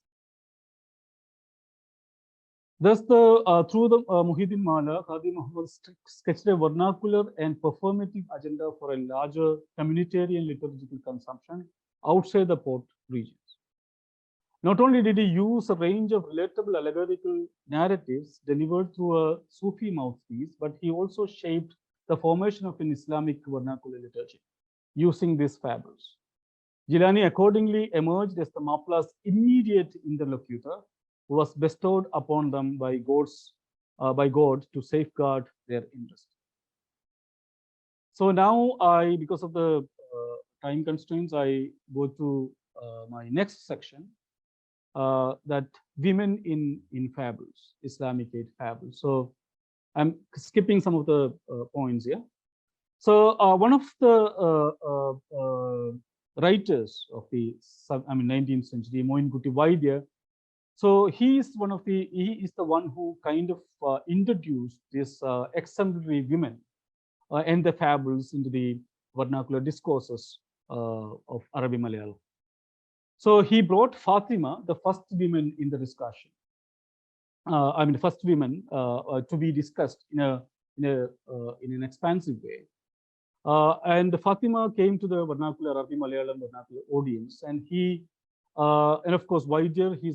Thus, through the Muhyiddin Mala, Qadi Muhammad sketched a vernacular and performative agenda for a larger communitarian liturgical consumption outside the port regions. Not only did he use a range of relatable allegorical narratives delivered through a Sufi mouthpiece, but he also shaped the formation of an Islamic vernacular liturgy using these fables. Jilani accordingly emerged as the Mappilas' immediate interlocutor, who was bestowed upon them by God to safeguard their interest. So now because of the time constraints, I go to my next section, that women in fables, Islamic age fables. So I'm skipping some of the points here. So one of the writers of the 19th century, Moin Kuti Vaidya, so he is the one who kind of introduced this exemplary women and the fables into the vernacular discourses of Arabic Malayalam. So he brought Fatima, the first woman in the discussion. First women to be discussed in an expansive way. And Fatima came to the vernacular Arabic Malayalam vernacular audience, and and of course, Vaidya, he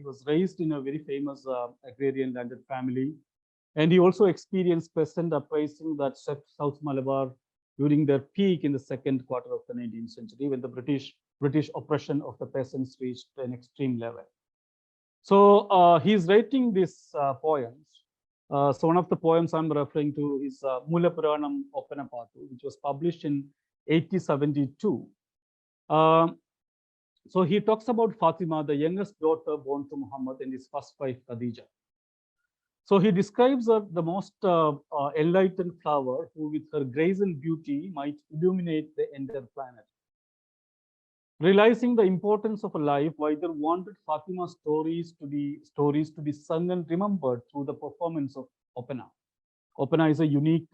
was raised in a very famous agrarian landed family, and he also experienced peasant uprising that swept South Malabar during their peak in the second quarter of the 19th century, when the British oppression of the peasants reached an extreme level. So he's writing these poems. So one of the poems I'm referring to is Mula Puranam Oppanapathu, which was published in 1872. So he talks about Fatima, the youngest daughter born to Muhammad, and his first wife, Khadija. So he describes her the most enlightened flower who with her grace and beauty might illuminate the entire planet. Realizing the importance of a life, Vaidya wanted Fatima's stories to be sung and remembered through the performance of Opana. Opana is a unique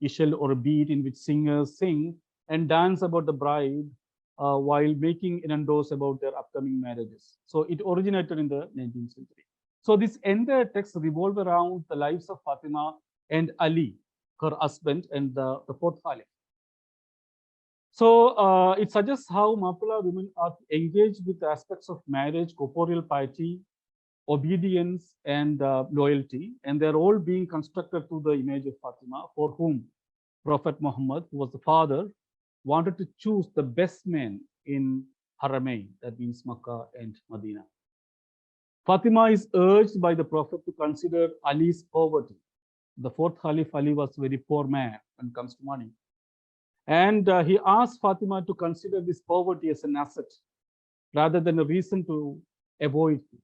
ishal or a beat in which singers sing and dance about the bride while making innuendos about their upcoming marriages. So it originated in the 19th century. So this entire text revolves around the lives of Fatima and Ali, her husband, and the fourth Caliph. So it suggests how Mappila women are engaged with aspects of marriage, corporeal piety, obedience, and loyalty, and they're all being constructed through the image of Fatima, for whom Prophet Muhammad, who was the father, wanted to choose the best men in Haramain, that means Makkah and Medina. Fatima is urged by the Prophet to consider Ali's poverty. The fourth Caliph Ali was a very poor man when it comes to money. And he asked Fatima to consider this poverty as an asset rather than a reason to avoid it.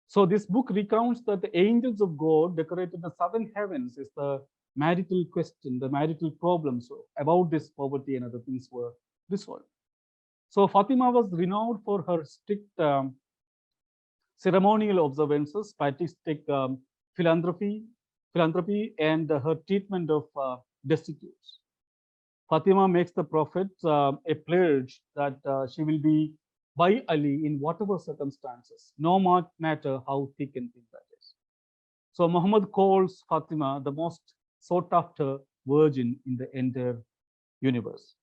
So this book recounts that the angels of God decorated the southern heavens as the marital question, the marital problems about this poverty and other things were resolved. So Fatima was renowned for her strict ceremonial observances, pietistic philanthropy, and her treatment of destitutes. Fatima makes the Prophet a pledge that she will be by Ali in whatever circumstances, no matter how thick and thin that is. So Muhammad calls Fatima the most sought after virgin in the entire universe.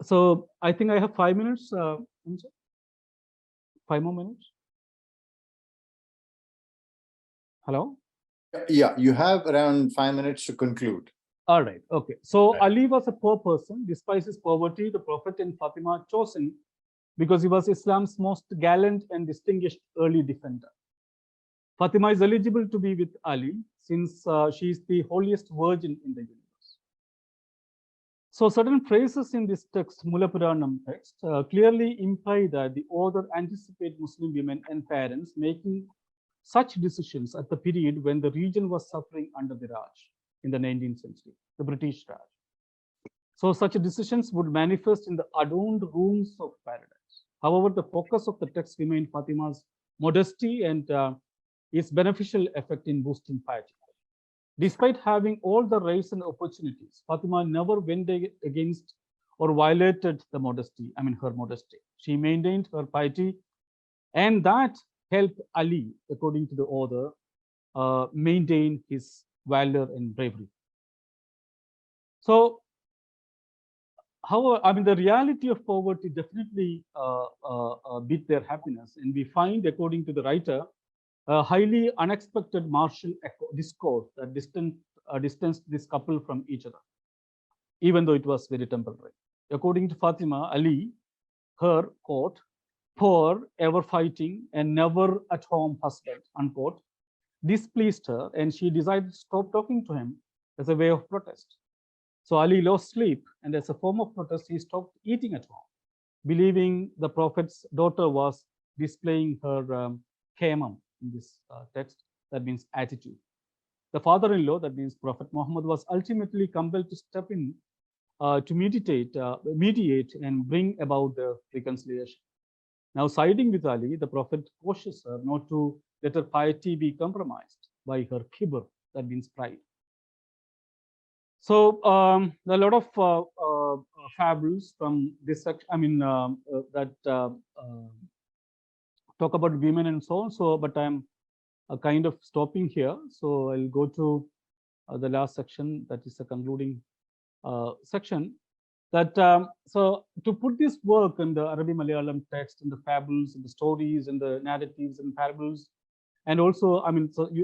So I think I have 5 minutes. 5 more minutes. Hello? Yeah, you have around 5 minutes to conclude. All right. Okay. So Right. Ali was a poor person. Despite his poverty, the Prophet and Fatima chose him because he was Islam's most gallant and distinguished early defender. Fatima is eligible to be with Ali since she is the holiest virgin in the universe. So certain phrases in this text, Mula Puranam text, clearly imply that the author anticipated Muslim women and parents making such decisions at the period when the region was suffering under the Raj in the 19th century, the British Raj. So such decisions would manifest in the adorned rooms of paradise. However, the focus of the text remained Fatima's modesty and its beneficial effect in boosting piety. Despite having all the rights and opportunities, Fatima never went against or violated the modesty, her modesty. She maintained her piety, and that helped Ali, according to the author, maintain his valor and bravery. So, however, the reality of poverty definitely beat their happiness, and we find, according to the writer, a highly unexpected martial discord that distanced this couple from each other, even though it was very temporary. According to Fatima, Ali, her, quote, poor, ever fighting, and never at home husband, unquote, displeased her, and she decided to stop talking to him as a way of protest. So Ali lost sleep, and as a form of protest, he stopped eating at home, believing the Prophet's daughter was displaying her khaymam in this text, that means attitude. The father-in-law, that means Prophet Muhammad, was ultimately compelled to step in to mediate and bring about the reconciliation. Now, siding with Ali, the Prophet cautions her not to let her piety be compromised by her kibr, that means pride. So there are a lot of fables from this section, that talk about women and so on. So, but I'm kind of stopping here. So I'll go to the last section, that is the concluding section. That so to put this work in the Arabic Malayalam text, in the fables, and the stories, and the narratives and parables, and also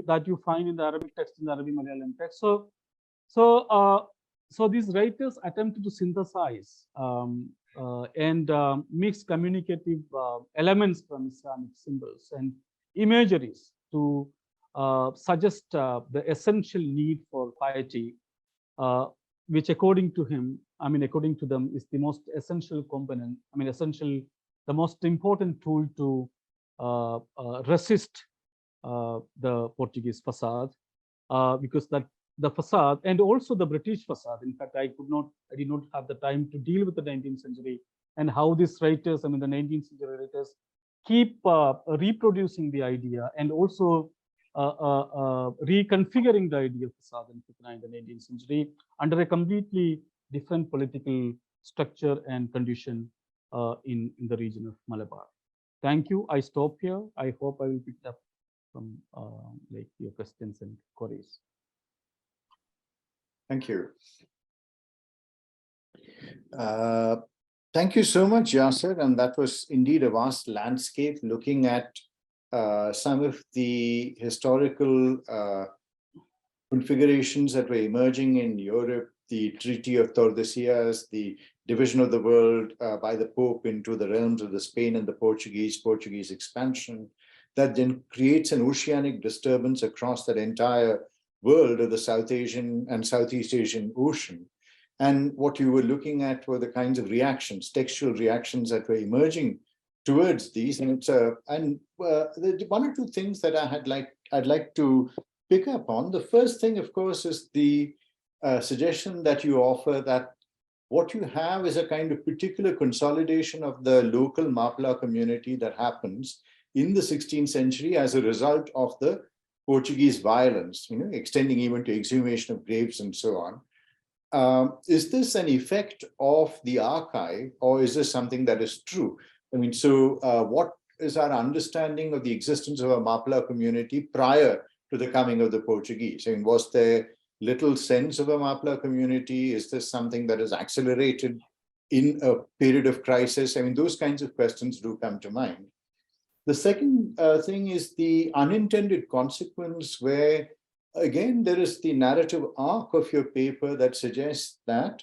that you find in the Arabic text, in the Arabic Malayalam text. So these writers attempted to synthesize and mix communicative elements from Islamic symbols and imageries to suggest the essential need for piety, which according to him, according to them, is the most essential component, the most important tool to resist the Portuguese facade, because that the facade, and also the British facade. In fact, I did not have the time to deal with the 19th century and how these writers, the 19th century writers, keep reproducing the idea and also reconfiguring the idea of facade in the 19th century under a completely different political structure and condition in the region of Malabar. Thank you. I stop here. I hope I will pick up from your questions and queries. Thank you. Thank you so much, Yasser. And that was indeed a vast landscape looking at some of the historical configurations that were emerging in Europe, the Treaty of Tordesillas, the division of the world by the Pope into the realms of the Spain and the Portuguese expansion, that then creates an oceanic disturbance across that entire world of the South Asian and Southeast Asian Ocean. And what you were looking at were the kinds of reactions, textual reactions that were emerging towards these. And it's one or two things that I'd like to pick up on. The first thing, of course, is the suggestion that you offer that what you have is a kind of particular consolidation of the local Mappila community that happens in the 16th century as a result of the Portuguese violence, extending even to exhumation of graves and so on. Is this an effect of the archive, or is this something that is true? I mean, so what is our understanding of the existence of a Mappila community prior to the coming of the Portuguese? I mean, was there little sense of a Mappila community? Is this something that is accelerated in a period of crisis? I mean, those kinds of questions do come to mind. The second thing is the unintended consequence, where, again, there is the narrative arc of your paper that suggests that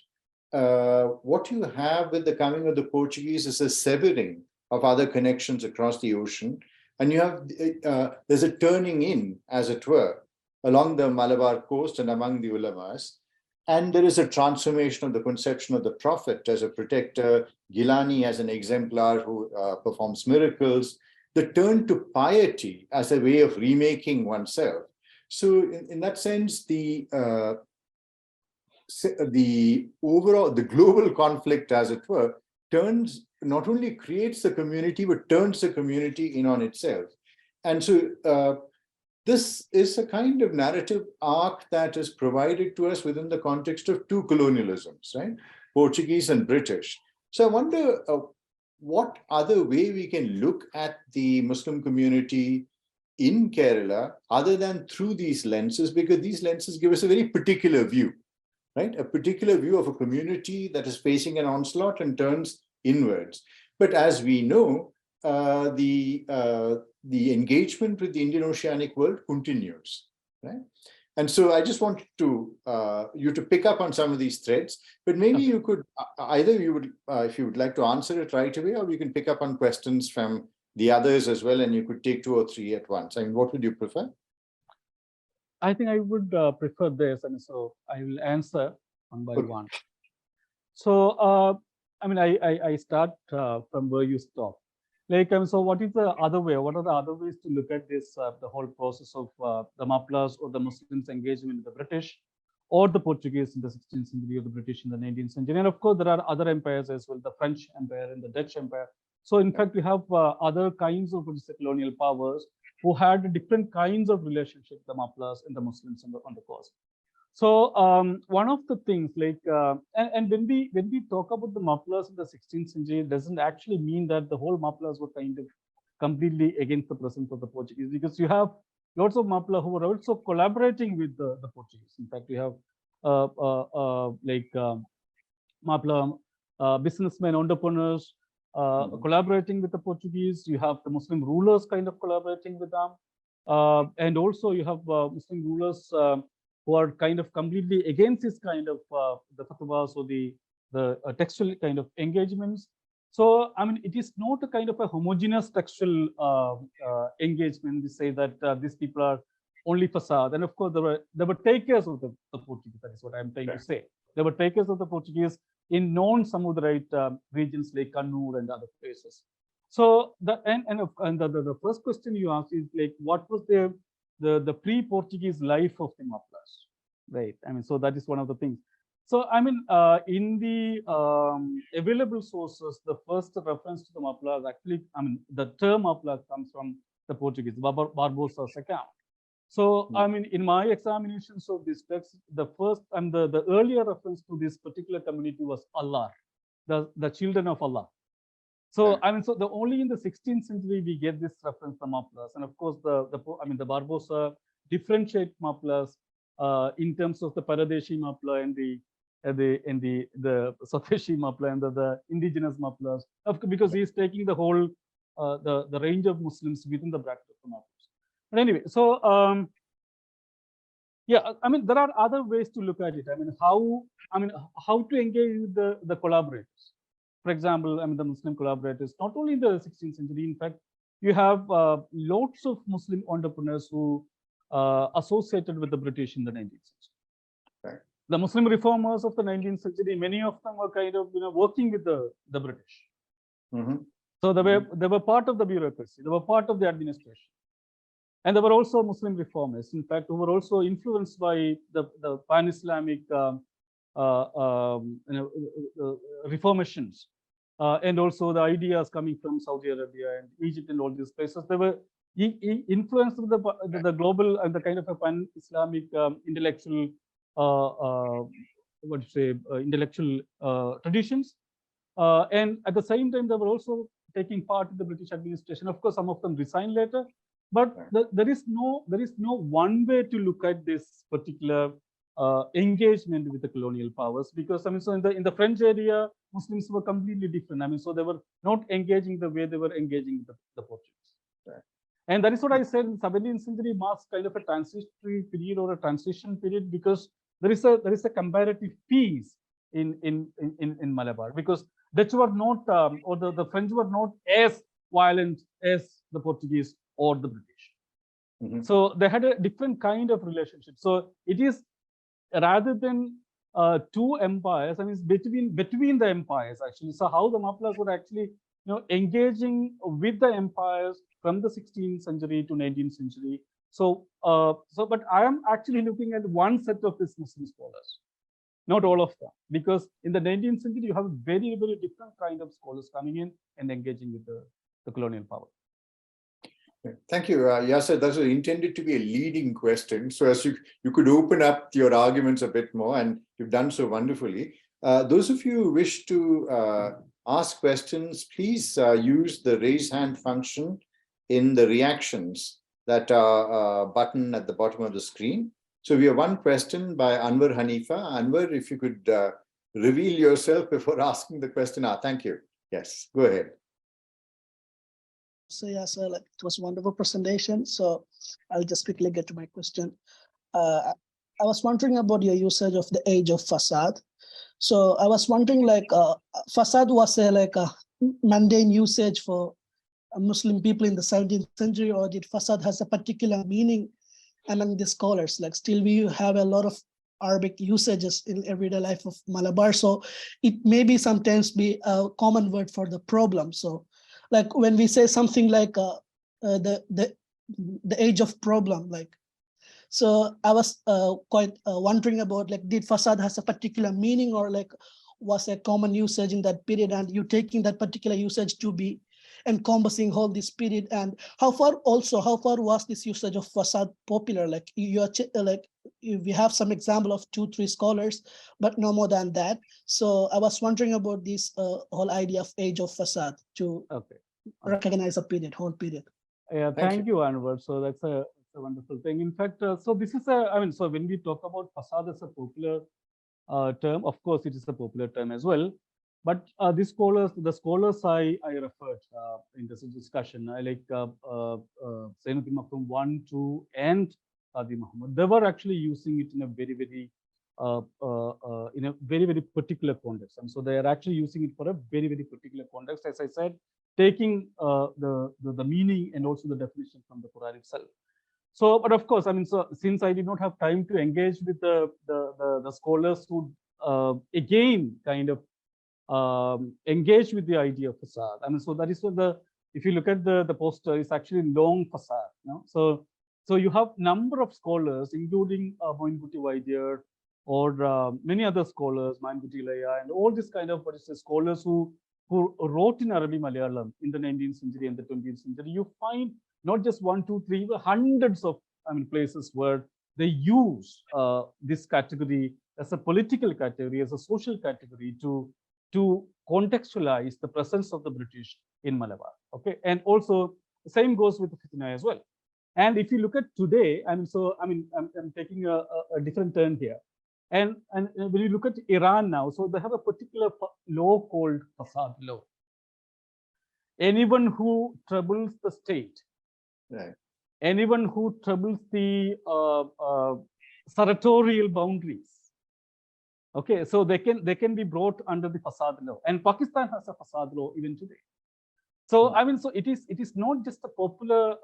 what you have with the coming of the Portuguese is a severing of other connections across the ocean. And you have, there's a turning in, as it were, along the Malabar coast and among the ulamas. And there is a transformation of the conception of the prophet as a protector, Gilani as an exemplar who performs miracles, the turn to piety as a way of remaking oneself. So in that sense, the overall, the global conflict, as it were, turns, not only creates the community, but turns the community in on itself. And so this is a kind of narrative arc that is provided to us within the context of two colonialisms, right? Portuguese and British. So I wonder what other way we can look at the Muslim community in Kerala other than through these lenses, because these lenses give us a very particular view, right? A particular view of a community that is facing an onslaught and turns inwards. But as we know, the engagement with the Indian Oceanic world continues, right? And so I just wanted to you to pick up on some of these threads, but maybe you could either you would, if you would like to answer it right away, or we can pick up on questions from the others as well, and you could take 2 or 3 at once. I mean, what would you prefer? I think I would prefer this, and so I will answer one by one. So, I mean, I start from where you stop. Like, so what is the other way? What are the other ways to look at this, the whole process of the Mappilas or the Muslims' engagement with the British or the Portuguese in the 16th century or the British in the 19th century? And of course, there are other empires as well, the French Empire and the Dutch Empire. So in fact, we have other kinds of colonial powers who had different kinds of relationship with the Mappilas and the Muslims on the coast. So one of the things, like, and when we talk about the Mappilas in the 16th century, it doesn't actually mean that the whole Mappilas were kind of completely against the presence of the Portuguese, because you have lots of Mappila who were also collaborating with the Portuguese. In fact, we have Mappila businessmen, entrepreneurs collaborating with the Portuguese. You have the Muslim rulers kind of collaborating with them, and also you have Muslim rulers who are kind of completely against this kind of the fatwas or the textual kind of engagements. So, I mean, it is not a kind of a homogeneous textual engagement. We say that these people are only facade. And of course, there were takers of the Portuguese. That is what I'm trying to say. There were takers of the Portuguese in non-Samudrite regions like Kannur and other places. So, the first question you asked is like, what was the pre-Portuguese life of the Mappilas, right? I mean, so that is one of the things. So, I mean, in the available sources, the first reference to the Mappilas actually, I mean, the term Mappila comes from the Portuguese, Barbosa's account. So, I mean, in my examinations of this text, the first and the earlier reference to this particular community was Allah, the children of Allah. So, I mean, so the only in the 16th century we get this reference to Mappilas, and of course the Barbosa differentiate Mappilas in terms of the Paradeshi Mappila and the Swadeshi Mappila and the indigenous Mappilas, because he is taking the whole the range of Muslims within the bracket of the Mappilas. But anyway, so yeah, I mean, there are other ways to look at it. I mean, how to engage with the collaborators. For example, I mean, the Muslim collaborators, not only in the 16th century, in fact, you have lots of Muslim entrepreneurs who associated with the British in the 19th century. Right. The Muslim reformers of the 19th century, many of them were kind of working with the British. Mm-hmm. So they were part of the bureaucracy, they were part of the administration. And there were also Muslim reformers, in fact, who were also influenced by the pan-Islamic reformations, and also the ideas coming from Saudi Arabia and Egypt and all these places. They were influenced with the global and the kind of a pan-Islamic intellectual, intellectual traditions. And at the same time, they were also taking part in the British administration. Of course, some of them resigned later, but there is no one way to look at this particular engagement with the colonial powers, because I mean, so in the French area, Muslims were completely different. I mean, so they were not engaging the way they were engaging the Portuguese. Right. And that is what I said, in 17th century marks kind of a transitory period or a transition period, because there is a comparative peace in Malabar, because Dutch were not, or the French were not as violent as the Portuguese or the British. Mm-hmm. So they had a different kind of relationship. So it is, rather than two empires, I mean, it's between the empires actually. So how the Mappilas were actually, engaging with the empires from the 16th century to 19th century. So, but I am actually looking at one set of these Muslim scholars, not all of them, because in the 19th century you have a very, very different kind of scholars coming in and engaging with the colonial power. Thank you, Yasser. That was intended to be a leading question, so as you could open up your arguments a bit more, and you've done so wonderfully. Those of you who wish to ask questions, please use the raise hand function in the reactions that button at the bottom of the screen. So we have one question by Anwar Hanifa. Anwar, if you could reveal yourself before asking the question. Thank you. Yes, go ahead. So yeah, so it was a wonderful presentation. So I'll just quickly get to my question. I was wondering about your usage of the age of facade. So I was wondering, facade was a mundane usage for Muslim people in the 17th century, or did facade has a particular meaning among the scholars? Like still we have a lot of Arabic usages in everyday life of Malabar. So it may sometimes be a common word for the problem. So like when we say something like the age of problem, so I was quite wondering about, did facade has a particular meaning, or was a common usage in that period, and you taking that particular usage to be encompassing whole this period, and how far was this usage of facade popular? We have some example of 2-3 scholars, but no more than that. So I was wondering about this whole idea of age of facade to recognize a period, whole period. Yeah, thank you, Anwar. So that's a wonderful thing. In fact, so this is so when we talk about facade as a popular term, of course, it is a popular term as well. But the scholars I referred in this discussion, like Zainuddin Maktoum 1, 2, and Qadi Muhammad, they were actually using it in a very, very particular context. And so they are actually using it for a very, very particular context, as I said, taking the meaning and also the definition from the Quran itself. So, but of course, I mean, so since I did not have time to engage with the scholars who again kind of engage with the idea of facade. I mean, so that is what if you look at the poster, it's actually longue facade. So you have number of scholars, including Moinkutti Vaidya or many other scholars, Moinkutti Ilayya, and all this kind of scholars who wrote in Arabic Malayalam in the 19th century and the 20th century. You find not just 1, 2, 3, but hundreds of places where they use this category as a political category, as a social category to contextualize the presence of the British in Malabar. Okay, and also the same goes with the fitna as well. And if you look at today, I'm taking a different turn here. And when you look at Iran now, so they have a particular law called facade law. Anyone who troubles the state, right, anyone who troubles the territorial boundaries, okay, so they can be brought under the facade law, and Pakistan has a facade law even today. So so it is not just a popular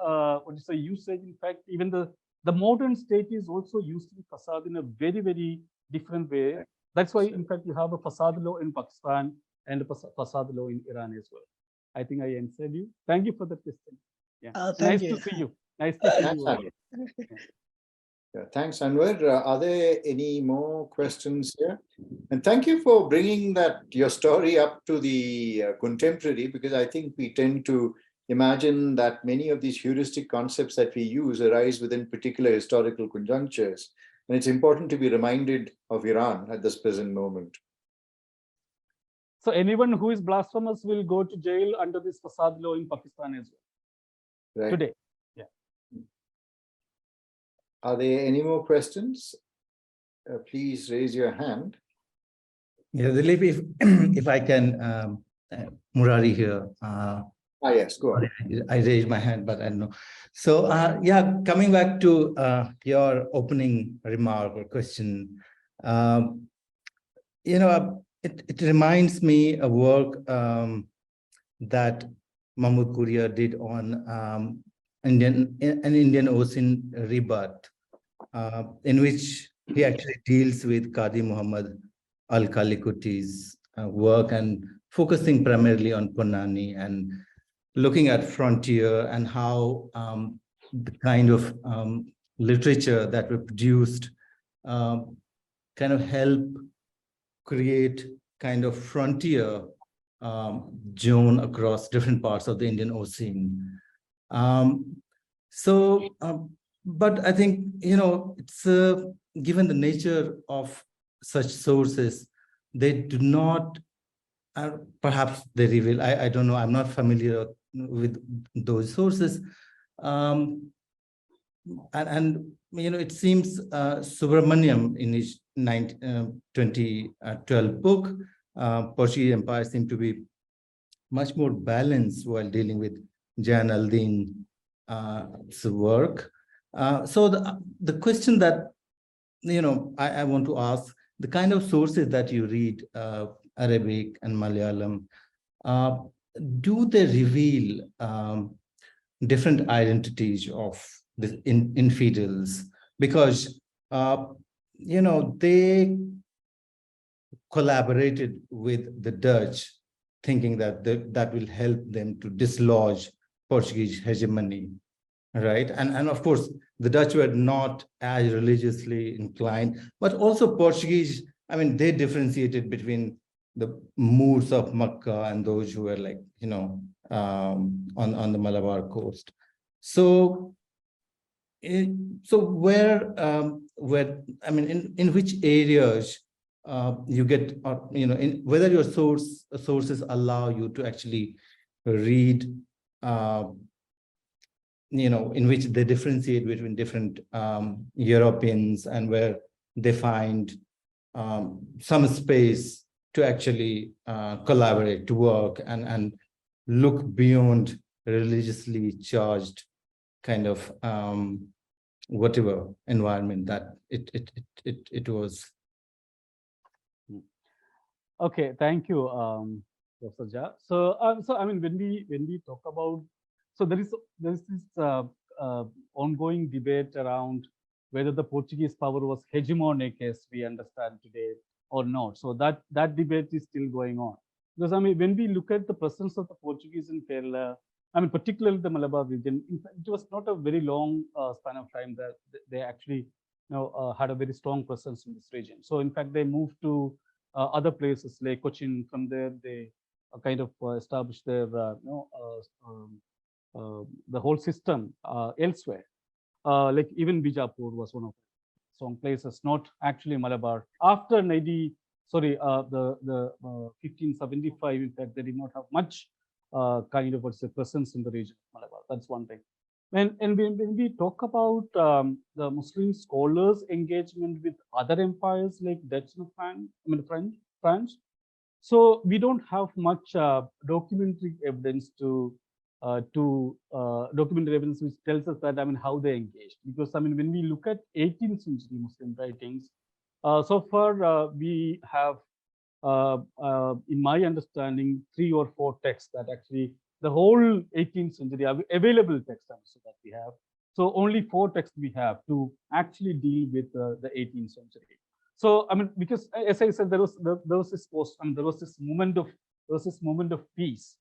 usage. In fact, even the modern state is also using facade in a very, very different way. That's why, in fact, you have a facade law in Pakistan and a facade law in Iran as well. I think I answered you. Thank you for the question. Yeah, nice to see you. Nice to see you. Yeah, thanks, Anwar. Are there any more questions here? And thank you for bringing your story up to the contemporary, because I think we tend to imagine that many of these heuristic concepts that we use arise within particular historical conjunctures. And it's important to be reminded of Iran at this present moment. So anyone who is blasphemous will go to jail under this Fasad law in Pakistan as well. Right. Today. Yeah. Are there any more questions? Please raise your hand. Yeah, Dilip, if I can, Murari here. Yes, go on. I raised my hand, but I don't know. So yeah, coming back to your opening remark or question, it reminds me of work that Mahmoud Kuria did on an Indian Ocean rebirth, in which he actually deals with Qadi Muhammad Al-Kalikuti's work and focusing primarily on Ponnani and looking at frontier and how the kind of literature that were produced kind of help create kind of frontier zone across different parts of the Indian Ocean. But I think, it's given the nature of such sources, they do not, perhaps they reveal, I don't know, I'm not familiar with those sources. It seems Subramaniam in his 2012 book, Portuguese Empire, seemed to be much more balanced while dealing with Jan Aldine's work. So the question that, I want to ask, the kind of sources that you read, Arabic and Malayalam, do they reveal different identities of the infidels? Because, they collaborated with the Dutch, thinking that that will help them to dislodge Portuguese hegemony, right? And of course, the Dutch were not as religiously inclined, but also Portuguese, they differentiated between the Moors of Makkah and those who were like, on the Malabar coast. So where, in which areas you get, whether your sources allow you to actually read, in which they differentiate between different Europeans, and where they find some space to actually collaborate, to work, and look beyond religiously charged kind of whatever environment that it was. Okay, thank you, Professor Jha. So, when we talk about, so there is this ongoing debate around whether the Portuguese power was hegemonic as we understand today or not. So that debate is still going on. Because when we look at the presence of the Portuguese in Kerala, particularly the Malabar region, in fact, it was not a very long span of time that they actually had a very strong presence in this region. So in fact, they moved to other places like Cochin. From there, they kind of established their the whole system elsewhere. Like even Bijapur was one of some places, not actually Malabar. After the 1575, in fact, they did not have much kind of presence in the region of Malabar. That's one thing. When we talk about the Muslim scholars' engagement with other empires like Dutch and French, so we don't have much documentary evidence documentary evidence which tells us that how they engaged. Because when we look at 18th century Muslim writings, so far we have, in my understanding, 3 or 4 texts that actually the whole 18th century available texts that we have. So only 4 texts we have to actually deal with the 18th century. So because as I said, there was this movement of peace.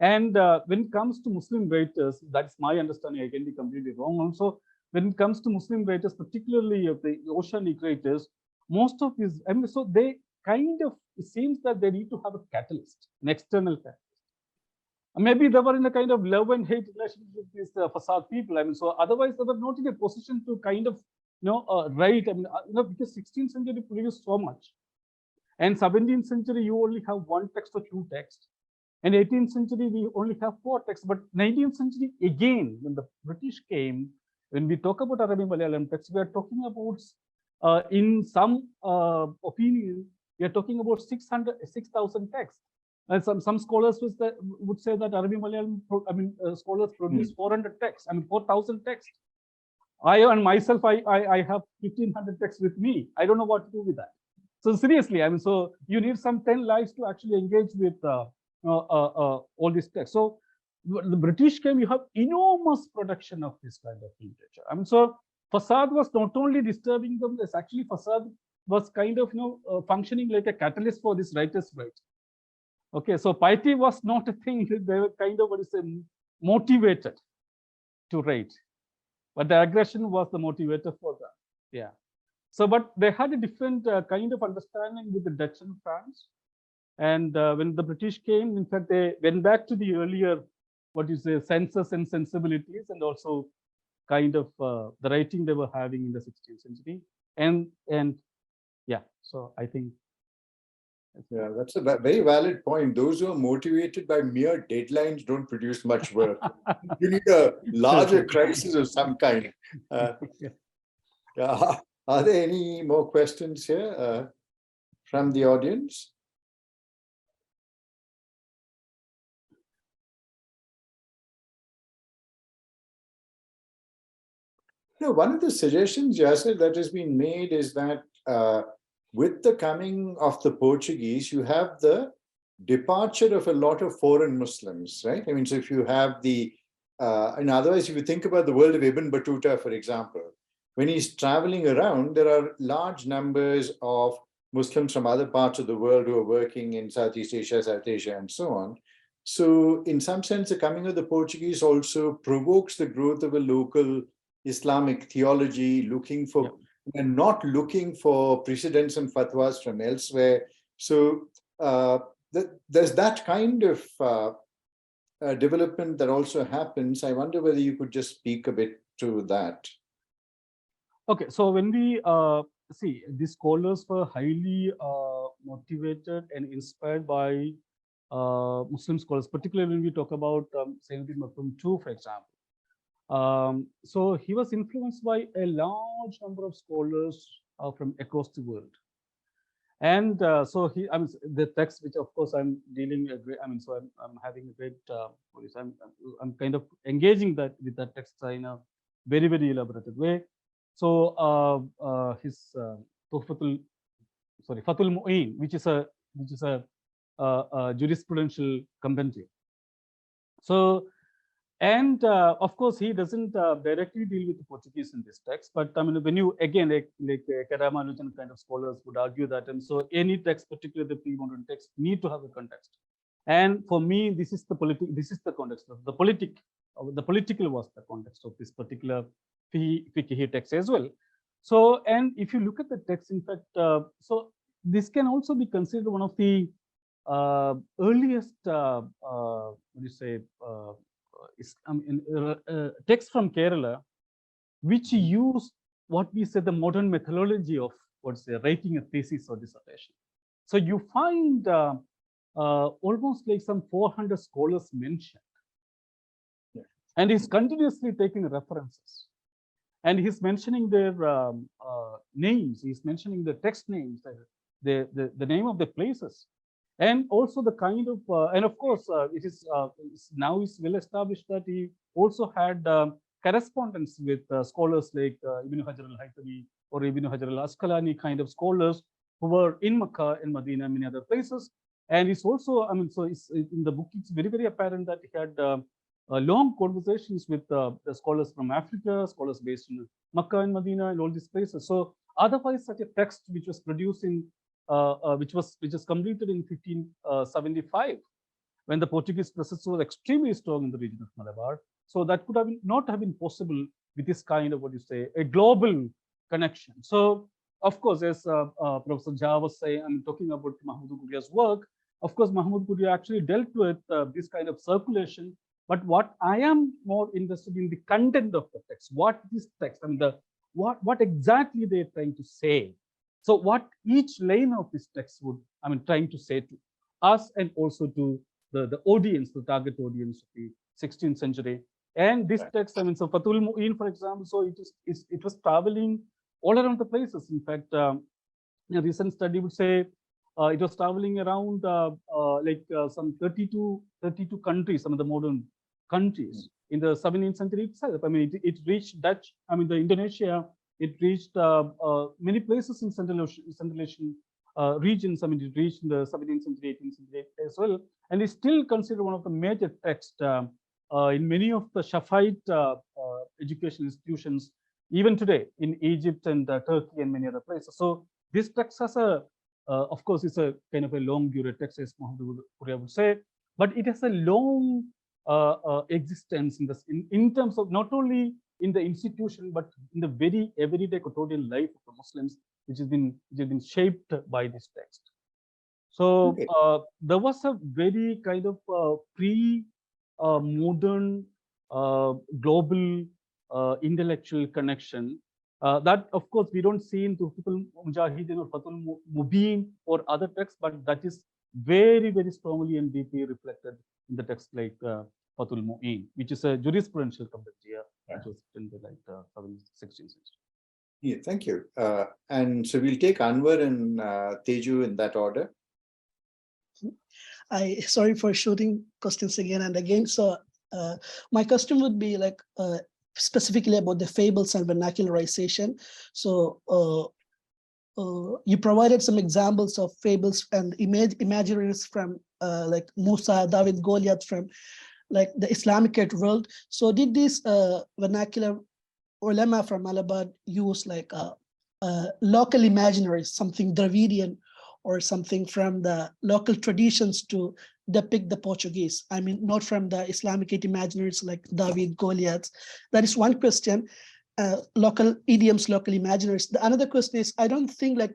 And when it comes to Muslim writers, that's my understanding. I can be completely wrong. Also, when it comes to Muslim writers, particularly of the oceanic writers, most of these, so they it seems that they need to have a catalyst, an external catalyst. Maybe they were in a kind of love and hate relationship with these Fasad people. I mean, so otherwise they were not in a position to kind of, write. I mean, because 16th century produced so much, and 17th century you only have one text or two texts, and 18th century we only have four texts. But 19th century again, when the British came, when we talk about Arabic Malayalam texts, we are talking about, in some opinion, we are talking about 6,000 texts. And some scholars would say that Arabic Malayalam, scholars produce 400 texts, 4,000 texts. I have 1,500 texts with me. I don't know what to do with that. So seriously, so you need some 10 lives to actually engage with all these texts. So the British came, you have enormous production of this kind of literature. So Fasad was not only disturbing them, it's actually Fasad was kind of functioning like a catalyst for this writer's right. Okay, so piety was not a thing. They were kind of motivated to write, but the aggression was the motivator for that. Yeah. So, but they had a different kind of understanding with the Dutch and France. And when the British came, in fact, they went back to the earlier, senses and sensibilities, and also kind of the writing they were having in the 16th century. And yeah, so I think. Yeah, that's a very valid point. Those who are motivated by mere deadlines don't produce much work. You need a larger crisis of some kind. Yeah. Are there any more questions here from the audience? One of the suggestions, Yasser, that has been made is that with the coming of the Portuguese, you have the departure of a lot of foreign Muslims, right? So if you have and otherwise, if you think about the world of Ibn Battuta, for example, when he's traveling around, there are large numbers of Muslims from other parts of the world who are working in Southeast Asia, South Asia, and so on. So in some sense, the coming of the Portuguese also provokes the growth of a local Islamic theology, looking for and not looking for precedents and fatwas from elsewhere. So there's that kind of development that also happens. I wonder whether you could just speak a bit to that. Okay, so when we see, these scholars were highly motivated and inspired by Muslim scholars, particularly when we talk about Sayyid Maktoum II, for example. So he was influenced by a large number of scholars from across the world. And so the text, which of course I'm dealing, so I'm having a great, I'm kind of engaging with that text in a very, very elaborated way. So his Fathul Mu'in, which is a jurisprudential compendium. So, and of course, he doesn't directly deal with the Portuguese in this text, but when you again like Karamanujan kind of scholars would argue that, and so any text, particularly the pre-modern text, need to have a context. And for me, this is the context of the political was the context of this particular fiqhi text as well. So, and if you look at the text, in fact, so this can also be considered one of the earliest, text from Kerala, which use what we say the modern methodology of writing a thesis or dissertation. So you find almost like some 400 scholars mentioned, and he's continuously taking references, and he's mentioning their names. He's mentioning the text names, the name of the places. And also the kind of, and of course, it is now is well established that he also had correspondence with scholars like Ibn Hajar al-Haytami or Ibn Hajar al-Asqalani kind of scholars who were in Makkah and Medina and many other places. And it's also, so it's, in the book, it's very, very apparent that he had long conversations with the scholars from Africa, scholars based in Makkah and Medina and all these places. So otherwise, such a text which was produced in which was completed in 1575, when the Portuguese presence was extremely strong in the region of Malabar. So that could not have been possible with this kind of a global connection. So of course, as Professor Jha was saying, I'm talking about Mahmoud Guria's work. Of course, Mahmoud Guria actually dealt with this kind of circulation. But what I am more interested in the content of the text. What this text and what exactly they're trying to say. So what each line of this text would, trying to say to us and also to the audience, the target audience of the 16th century. And this text, so Fatul Mu'in, for example, so it was traveling all around the places. In fact, a recent study would say it was traveling around some 32 countries, some of the modern countries in the 17th century itself. It reached Dutch, the Indonesia, it reached many places in Central Asian regions. It reached in the 17th century, 18th century as well. And is still considered one of the major texts in many of the Shafite education institutions, even today in Egypt and Turkey and many other places. So this text has of course, it's a kind of a longue durée text, as Mahmoud Guria would say, but it has a long existence in terms of not only in the institution, but in the very everyday quotidian life of the Muslims, which has been shaped by this text. So there was a very kind of pre-modern global intellectual connection that, of course, we don't see in Tuhfatul Mujahideen or Fatul Mubin or other texts, but that is very, very strongly and deeply reflected in the text like Fatul Mu'in, which is a jurisprudential commentary, which was in the 16th century. Yeah, thank you. And so we'll take Anwar and Teju in that order. Sorry for shooting questions again and again. So my question would be like specifically about the fables and vernacularization. So you provided some examples of fables and imaginaries from like Musa, David, Goliath, from like the Islamic world. So did these vernacular ulama from Malabar use like local imaginaries, something Dravidian or something from the local traditions to depict the Portuguese? I mean, not from the Islamic imaginaries like David, Goliath. That is one question. Local idioms, local imaginaries. The another question is, I don't think like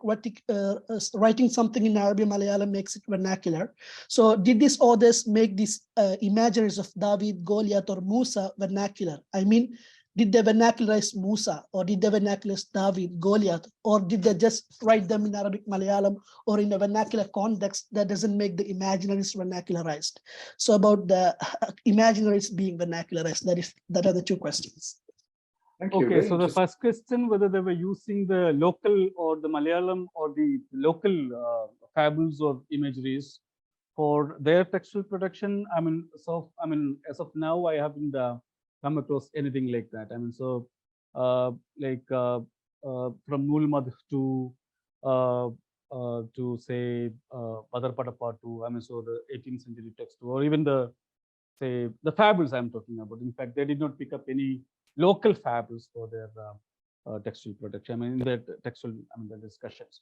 writing something in Arabic Malayalam makes it vernacular. So did these authors make these imaginaries of David, Goliath, or Musa vernacular? I mean, did they vernacularize Musa, or did they vernacularize David, Goliath, or did they just write them in Arabic Malayalam or in a vernacular context that doesn't make the imaginaries vernacularized? So about the imaginaries being vernacularized, that are the two questions. Thank you. Okay, so the first question, whether they were using the local or the Malayalam or the local fables or imageries for their textual production, as of now, I haven't come across anything like that. From Nul Madh to say Badar Padapatu, so the 18th century text, or even the fables I'm talking about. In fact, they did not pick up any local fables for their textual production. In their textual, the discussions.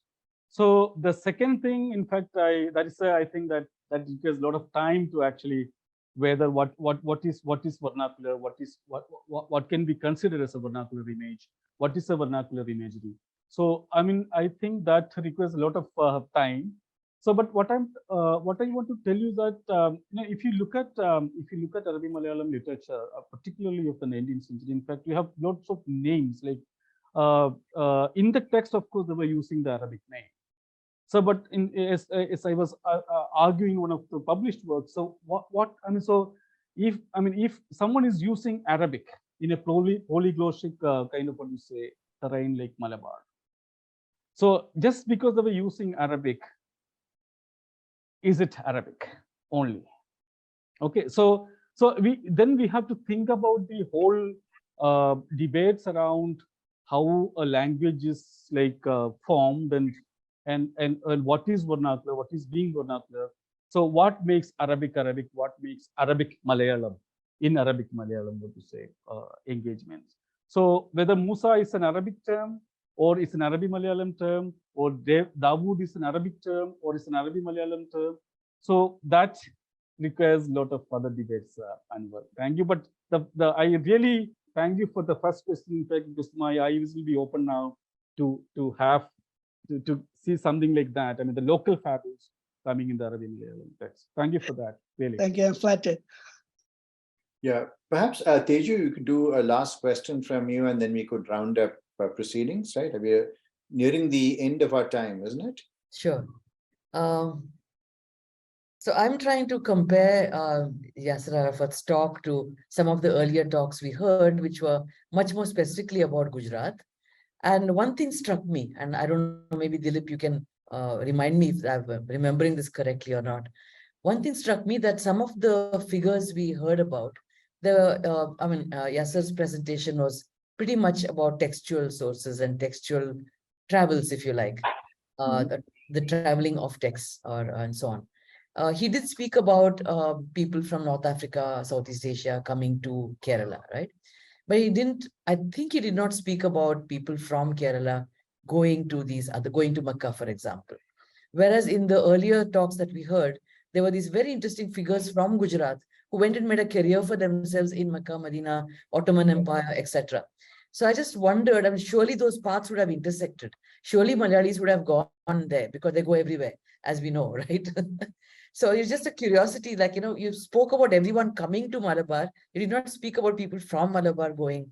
So the second thing, in fact, I think that requires a lot of time to actually whether what is vernacular, what can be considered as a vernacular image, what is a vernacular imagery. So I think that requires a lot of time. So, but what I want to tell you that if you look at Arabic Malayalam literature, particularly of the 19th century, in fact, we have lots of names like in the text. Of course, they were using the Arabic name. So, but as I was arguing one of the published works, so so if someone is using Arabic in a polyglossic kind of terrain like Malabar, so just because they were using Arabic, is it Arabic only? Okay, so we have to think about the whole debates around how a language is formed and what is vernacular, what is being vernacular. So what makes Arabic Arabic? What makes Arabic Malayalam? In Arabic Malayalam, what to say, engagements. So whether Musa is an Arabic term or it's an Arabic Malayalam term, or Dawood is an Arabic term or it's an Arabic Malayalam term. So that requires a lot of other debates, Anwar. Thank you. But I really thank you for the first question, in fact, because my eyes will be open now to have to see something like that. I mean, the local fables coming in the Arabian text. Thank you for that. Really. Thank you. I'm flattered. Yeah, perhaps Teju, you could do a last question from you, and then we could round up proceedings, right? We're nearing the end of our time, isn't it? Sure. So I'm trying to compare Yasser Arafat's talk to some of the earlier talks we heard, which were much more specifically about Gujarat. And one thing struck me, and I don't know, maybe Dilip, you can remind me if I'm remembering this correctly or not. One thing struck me that some of the figures we heard about, Yasser's presentation was pretty much about textual sources and textual travels, if you like, the traveling of texts and so on. He did speak about people from North Africa, Southeast Asia coming to Kerala, right? But I think he did not speak about people from Kerala going to Makkah, for example. Whereas in the earlier talks that we heard, there were these very interesting figures from Gujarat who went and made a career for themselves in Makkah, Medina, Ottoman Empire, etc. So I just wondered, I mean, surely those paths would have intersected. Surely Malayalis would have gone there because they go everywhere, as we know, right? So it's just a curiosity, like, you spoke about everyone coming to Malabar. You did not speak about people from Malabar going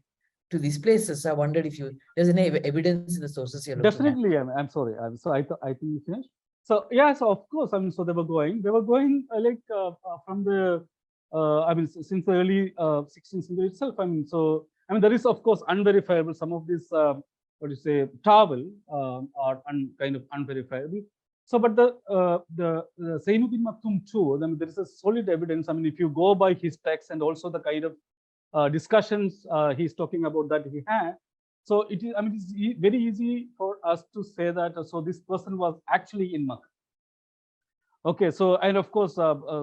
to these places. So I wondered if there's any evidence in the sources you're looking Definitely, at. I'm sorry. So I think you finished. So yeah, so of course, I mean, so they were going from the, since the early 16th century itself. There is, of course, unverifiable, some of this, travel are kind of unverifiable. So, but the Zainuddin Maktoum too, I mean, there is a solid evidence. I mean, if you go by his text and also the kind of discussions he's talking about that he had, so it is, it's very easy for us to say that, so this person was actually in Makkah. Okay, so, and of course,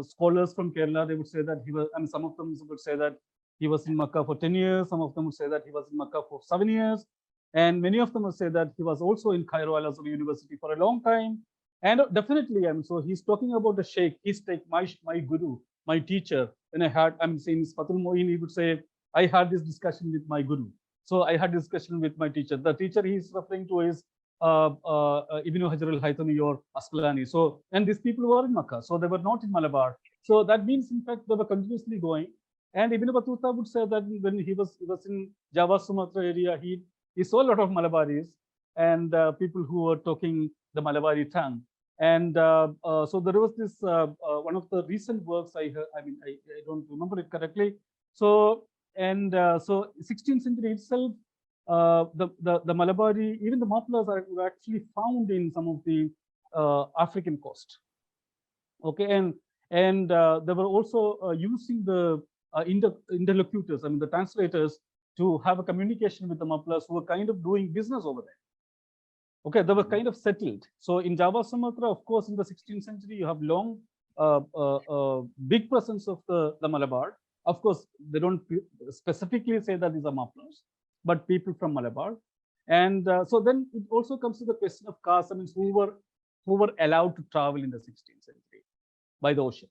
scholars from Kerala, they would say that he was, some of them would say that he was in Makkah for 10 years. Some of them would say that he was in Makkah for 7 years. And many of them would say that he was also in Cairo Al-Azhar University for a long time. And definitely, so he's talking about the Sheikh, his take, my guru, my teacher. And I had, saying Fatul Moin, he would say, I had this discussion with my guru. So I had discussion with my teacher. The teacher he's referring to is Ibn Hajar al-Haytami or Asqalani. So, and these people were in Makkah, so they were not in Malabar. So that means, in fact, they were continuously going. And Ibn Battuta would say that when he was in Java, Sumatra area, he saw a lot of Malabaris and people who were talking the Malabari tongue. And so there was this one of the recent works I heard, I don't remember it correctly. So, and so 16th century itself, the Malabari, even the Mappilas were actually found in some of the African coast. Okay, and they were also using the interlocutors, the translators, to have a communication with the Mappilas who were kind of doing business over there. Okay, they were kind of settled. So in Java, Sumatra, of course, in the 16th century, you have long, big presence of the Malabar. Of course, they don't specifically say that these are Mappilas, but people from Malabar. And so then it also comes to the question of caste, who were allowed to travel in the 16th century by the ocean,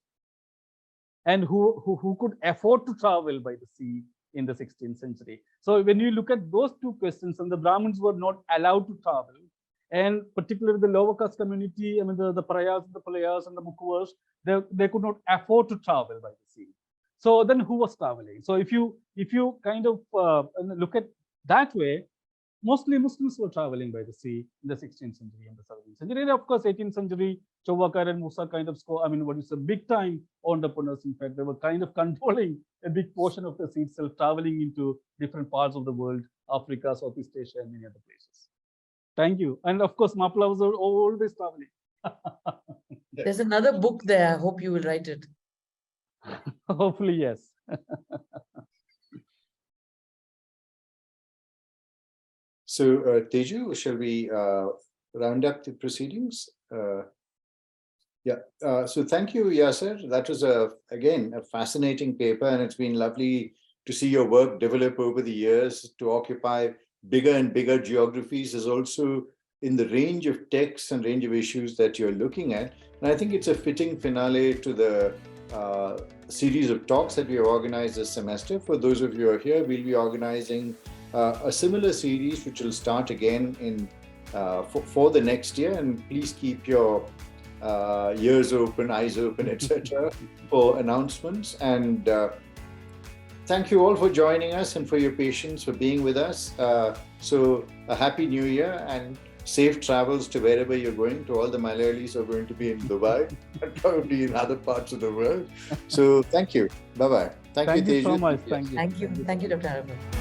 and who could afford to travel by the sea in the 16th century. So when you look at those two questions, and the Brahmins were not allowed to travel, and particularly the lower caste community, the Parayas, the Palayas, and the Mukuvas, they could not afford to travel by the sea. So then who was traveling? So if you kind of look at that way, mostly Muslims were traveling by the sea in the 16th century and the 17th century. And of course, 18th century, Chowakar and Musa kind of score, what is a big time entrepreneurs. In fact, they were kind of controlling a big portion of the sea itself, traveling into different parts of the world, Africa, Southeast Asia, and many other places. Thank you. And of course, Mappilas were always traveling. There's another book there. I hope you will write it. Hopefully, yes. So, Teju, shall we round up the proceedings? So thank you, Yasser. That was, again, a fascinating paper, and it's been lovely to see your work develop over the years to occupy bigger and bigger geographies, is also in the range of texts and range of issues that you're looking at. And I think it's a fitting finale to the series of talks that we have organized this semester. For those of you who are here, we'll be organizing a similar series, which will start again in for the next year. And please keep your ears open, eyes open, etc. for announcements. And thank you all for joining us and for your patience, for being with us. So a happy new year and safe travels to wherever you're going, to all the Malayalis who are going to be in Dubai and probably in other parts of the world. So thank you. Bye-bye. Thank you so Teju. much. Thank you. Thank you. Thank you, Dr. Arafath.